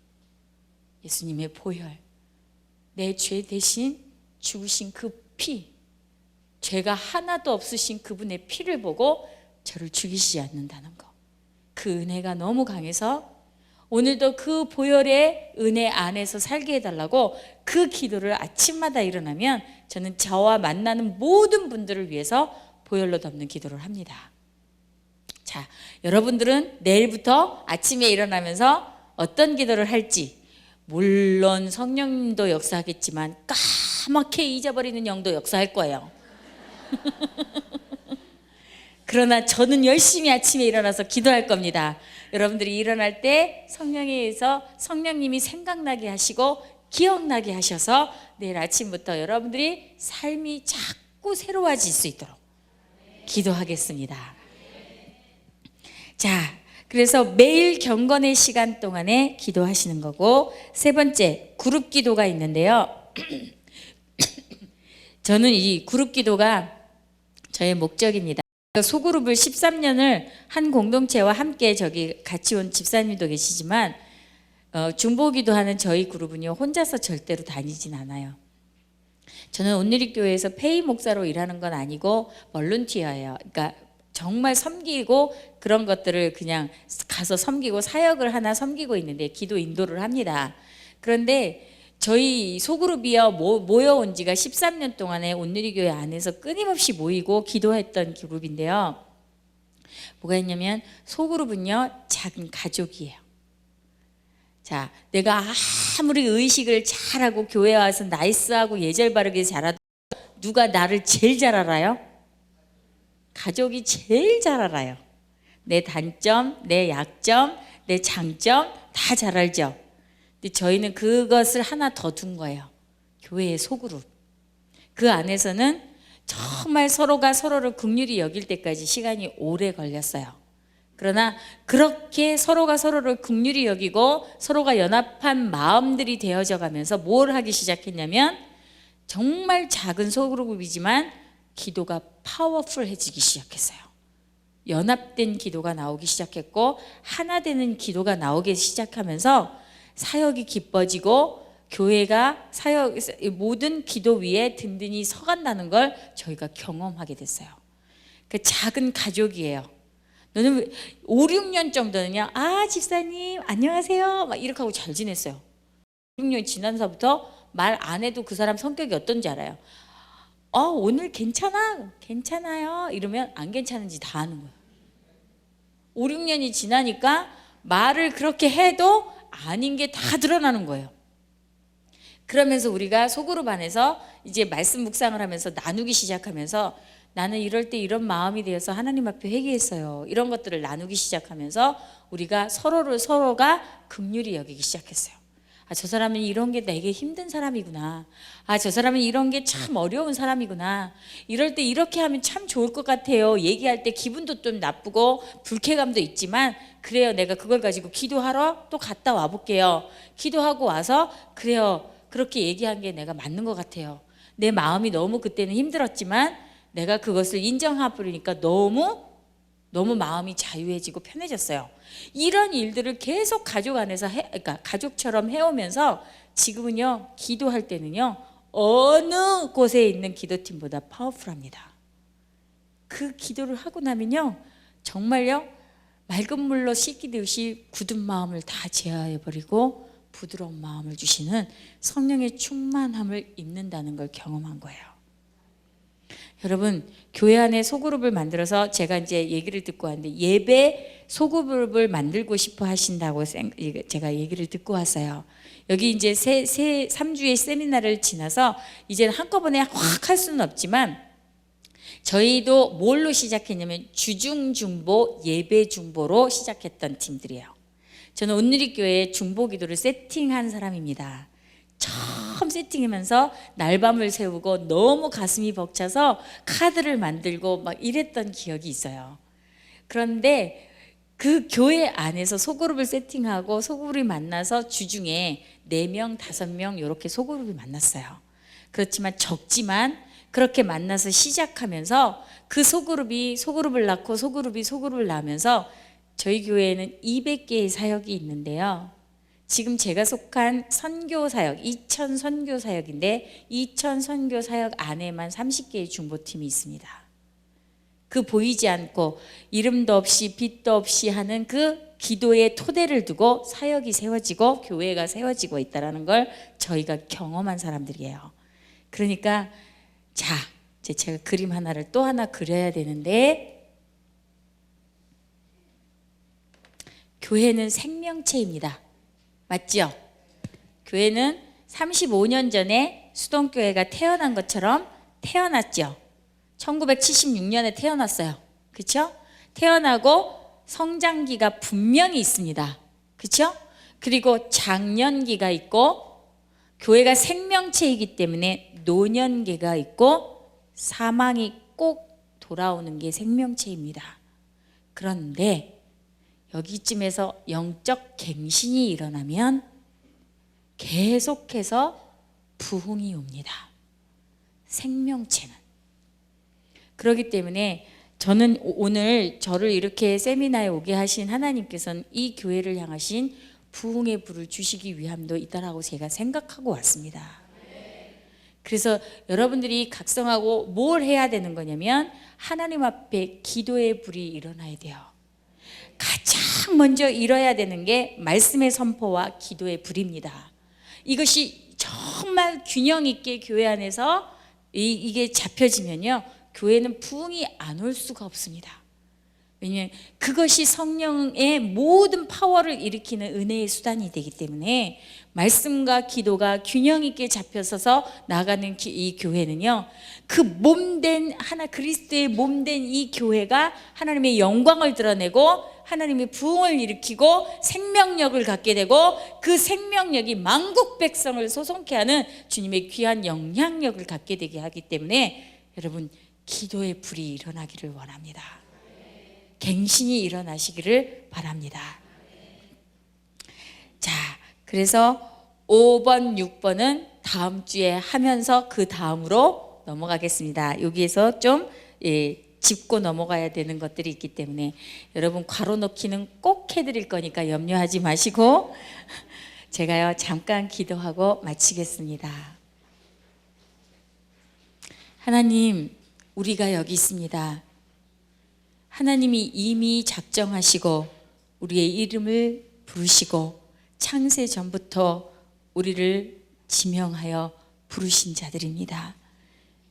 예수님의 보혈, 내 죄 대신 죽으신 그 피, 죄가 하나도 없으신 그분의 피를 보고 저를 죽이시지 않는다는 거. 그 은혜가 너무 강해서 오늘도 그 보혈의 은혜 안에서 살게 해달라고 그 기도를 아침마다 일어나면 저는 저와 만나는 모든 분들을 위해서 보혈로 덮는 기도를 합니다. 자, 여러분들은 내일부터 아침에 일어나면서 어떤 기도를 할지, 물론 성령님도 역사하겠지만 까맣게 잊어버리는 영도 역사할 거예요. 그러나 저는 열심히 아침에 일어나서 기도할 겁니다. 여러분들이 일어날 때 성령에 의해서 성령님이 생각나게 하시고 기억나게 하셔서 내일 아침부터 여러분들이 삶이 자꾸 새로워질 수 있도록, 기도하겠습니다. 자, 그래서 매일 경건의 시간 동안에 기도하시는 거고, 세 번째 그룹 기도가 있는데요. 저는 이 그룹 기도가 저의 목적입니다. 소그룹을 13년을 한 공동체와 함께 저기 같이 온 집사님도 계시지만 중보기도하는 저희 그룹은요, 혼자서 절대로 다니진 않아요. 저는 온누리교회에서 페이 목사로 일하는 건 아니고 volunteer예요. 그러니까 정말 섬기고 그런 것들을 그냥 가서 섬기고 사역을 하나 섬기고 있는데 기도 인도를 합니다. 그런데 저희 소그룹이요 모여온 지가 13년 동안에 온누리교회 안에서 끊임없이 모이고 기도했던 그룹인데요. 뭐가 있냐면 소그룹은요 작은 가족이에요. 자, 내가 아무리 의식을 잘하고 교회 와서 나이스하고 예절 바르게 잘하도 누가 나를 제일 잘 알아요? 가족이 제일 잘 알아요. 내 단점, 내 약점, 내 장점 다 잘 알죠. 근데 저희는 그것을 하나 더 둔 거예요. 교회의 소그룹. 그 안에서는 정말 서로가 서로를 긍휼히 여길 때까지 시간이 오래 걸렸어요. 그러나 그렇게 서로가 서로를 긍휼히 여기고 서로가 연합한 마음들이 되어져 가면서 뭘 하기 시작했냐면 정말 작은 소그룹이지만 기도가 파워풀해지기 시작했어요. 연합된 기도가 나오기 시작했고 하나 되는 기도가 나오기 시작하면서 사역이 깊어지고 교회가 사역 모든 기도 위에 든든히 서간다는 걸 저희가 경험하게 됐어요. 그 작은 가족이에요. 너는 5, 6년 정도는요. 아 집사님 안녕하세요 막 이렇게 하고 잘 지냈어요. 6년 지나서부터 말 안 해도 그 사람 성격이 어떤지 알아요. 오늘 괜찮아? 괜찮아요? 이러면 안 괜찮은지 다 아는 거예요. 5, 6년이 지나니까 말을 그렇게 해도 아닌 게 다 드러나는 거예요. 그러면서 우리가 소그룹 안에서 이제 말씀 묵상을 하면서 나누기 시작하면서 나는 이럴 때 이런 마음이 되어서 하나님 앞에 회개했어요. 이런 것들을 나누기 시작하면서 우리가 서로가 긍휼히 여기기 시작했어요. 저 사람은 이런 게 내게 힘든 사람이구나. 저 사람은 이런 게 참 어려운 사람이구나. 이럴 때 이렇게 하면 참 좋을 것 같아요. 얘기할 때 기분도 좀 나쁘고 불쾌감도 있지만 그래요. 내가 그걸 가지고 기도하러 또 갔다 와볼게요. 기도하고 와서 그래요. 그렇게 얘기한 게 내가 맞는 것 같아요. 내 마음이 너무 그때는 힘들었지만 내가 그것을 인정해버리니까 너무 마음이 자유해지고 편해졌어요. 이런 일들을 계속 가족 안에서 그러니까 가족처럼 해오면서 지금은요 기도할 때는요 어느 곳에 있는 기도팀보다 파워풀합니다. 그 기도를 하고 나면요 정말요 맑은 물로 씻기듯이 굳은 마음을 다 제하해버리고 부드러운 마음을 주시는 성령의 충만함을 입는다는 걸 경험한 거예요. 여러분 교회 안에 소그룹을 만들어서 제가 이제 얘기를 듣고 왔는데 예배 소그룹을 만들고 싶어 하신다고 제가 얘기를 듣고 왔어요. 여기 이제 3주의 세미나를 지나서 이제는 한꺼번에 확 할 수는 없지만 저희도 뭘로 시작했냐면 주중중보 예배중보로 시작했던 팀들이에요. 저는 온누리교회에 중보기도를 세팅한 사람입니다. 처음 세팅하면서 날밤을 새우고 너무 가슴이 벅차서 카드를 만들고 막 이랬던 기억이 있어요. 그런데 그 교회 안에서 소그룹을 세팅하고 소그룹이 만나서 주중에 4명, 5명 이렇게 소그룹이 만났어요. 그렇지만 적지만 그렇게 만나서 시작하면서 그 소그룹을 낳고 소그룹을 낳으면서 저희 교회에는 200개의 사역이 있는데요. 지금 제가 속한 선교사역, 2000 선교사역인데 2000 선교사역 안에만 30개의 중보팀이 있습니다. 그 보이지 않고 이름도 없이 빛도 없이 하는 그 기도의 토대를 두고 사역이 세워지고 교회가 세워지고 있다는 걸 저희가 경험한 사람들이에요. 그러니까 자, 이제 제가 그림 하나를 또 하나 그려야 되는데 교회는 생명체입니다. 맞죠? 교회는 35년 전에 수동교회가 태어난 것처럼 태어났죠. 1976년에 태어났어요. 그렇죠? 태어나고 성장기가 분명히 있습니다. 그렇죠? 그리고 장년기가 있고 교회가 생명체이기 때문에 노년기가 있고 사망이 꼭 돌아오는 게 생명체입니다. 그런데 여기쯤에서 영적 갱신이 일어나면 계속해서 부흥이 옵니다. 생명체는. 그렇기 때문에 저는 오늘 저를 이렇게 세미나에 오게 하신 하나님께서는 이 교회를 향하신 부흥의 불을 주시기 위함도 있다라고 제가 생각하고 왔습니다. 그래서 여러분들이 각성하고 뭘 해야 되는 거냐면 하나님 앞에 기도의 불이 일어나야 돼요. 가장 먼저 이뤄야 되는 게 말씀의 선포와 기도의 불입니다. 이것이 정말 균형 있게 교회 안에서 이게 잡혀지면요, 교회는 부흥이 안 올 수가 없습니다. 왜냐하면 그것이 성령의 모든 파워를 일으키는 은혜의 수단이 되기 때문에 말씀과 기도가 균형 있게 잡혀서서 나가는 이 교회는요, 그 몸된 하나 그리스도의 몸된 이 교회가 하나님의 영광을 드러내고 하나님의 부흥을 일으키고 생명력을 갖게 되고 그 생명력이 만국 백성을 소송케 하는 주님의 귀한 영향력을 갖게 되게 하기 때문에 여러분, 기도의 불이 일어나기를 원합니다. 갱신이 일어나시기를 바랍니다. 자, 그래서 5번, 6번은 다음 주에 하면서 그 다음으로 넘어가겠습니다. 여기에서 좀 짚고 넘어가야 되는 것들이 있기 때문에 여러분 괄호 넣기는 꼭 해드릴 거니까 염려하지 마시고 제가요 잠깐 기도하고 마치겠습니다. 하나님, 우리가 여기 있습니다. 하나님이 이미 작정하시고 우리의 이름을 부르시고 창세 전부터 우리를 지명하여 부르신 자들입니다.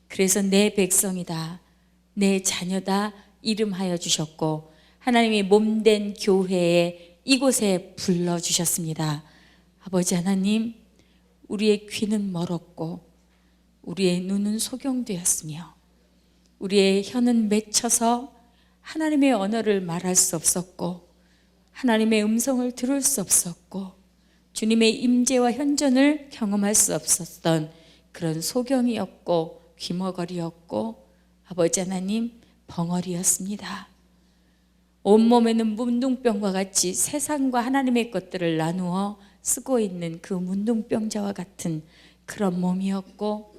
그래서 내 백성이다, 내 자녀다 이름하여 주셨고 하나님이 몸된 교회에 이곳에 불러주셨습니다. 아버지 하나님, 우리의 귀는 멀었고 우리의 눈은 소경되었으며 우리의 혀는 맺혀서 하나님의 언어를 말할 수 없었고 하나님의 음성을 들을 수 없었고 주님의 임재와 현존을 경험할 수 없었던 그런 소경이었고 귀머거리였고 아버지 하나님 벙어리였습니다. 온몸에는 문둥병과 같이 세상과 하나님의 것들을 나누어 쓰고 있는 그 문둥병자와 같은 그런 몸이었고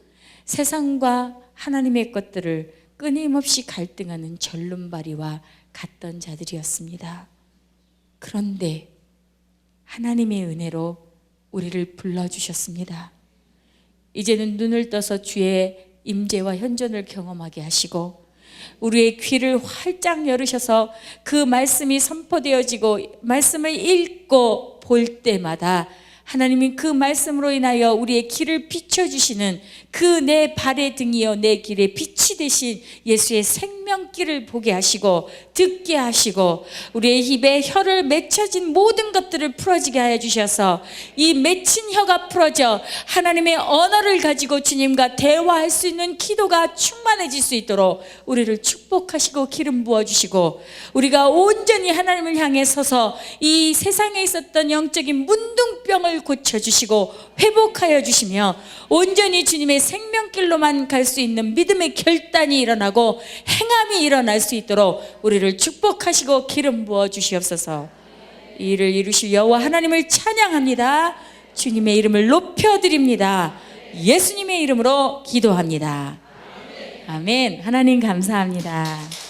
세상과 하나님의 것들을 끊임없이 갈등하는 절름발이와 같던 자들이었습니다. 그런데 하나님의 은혜로 우리를 불러주셨습니다. 이제는 눈을 떠서 주의 임재와 현존을 경험하게 하시고 우리의 귀를 활짝 열으셔서 그 말씀이 선포되어지고 말씀을 읽고 볼 때마다 하나님이 그 말씀으로 인하여 우리의 길을 비춰주시는 그 내 발의 등이요 내 길의 빛이 되신 예수의 생명길을 보게 하시고 듣게 하시고 우리의 입에 혀를 맺혀진 모든 것들을 풀어지게 하여 주셔서 이 맺힌 혀가 풀어져 하나님의 언어를 가지고 주님과 대화할 수 있는 기도가 충만해질 수 있도록 우리를 축복하시고 기름 부어주시고 우리가 온전히 하나님을 향해 서서 이 세상에 있었던 영적인 문둥병을 고쳐주시고 회복하여 주시며 온전히 주님의 생명길로만 갈 수 있는 믿음의 결단이 일어나고 행함이 일어날 수 있도록 우리를 축복하시고 기름 부어 주시옵소서. 이 일을 이루실 여호와 하나님을 찬양합니다. 주님의 이름을 높여드립니다. 예수님의 이름으로 기도합니다. 아멘. 하나님 감사합니다.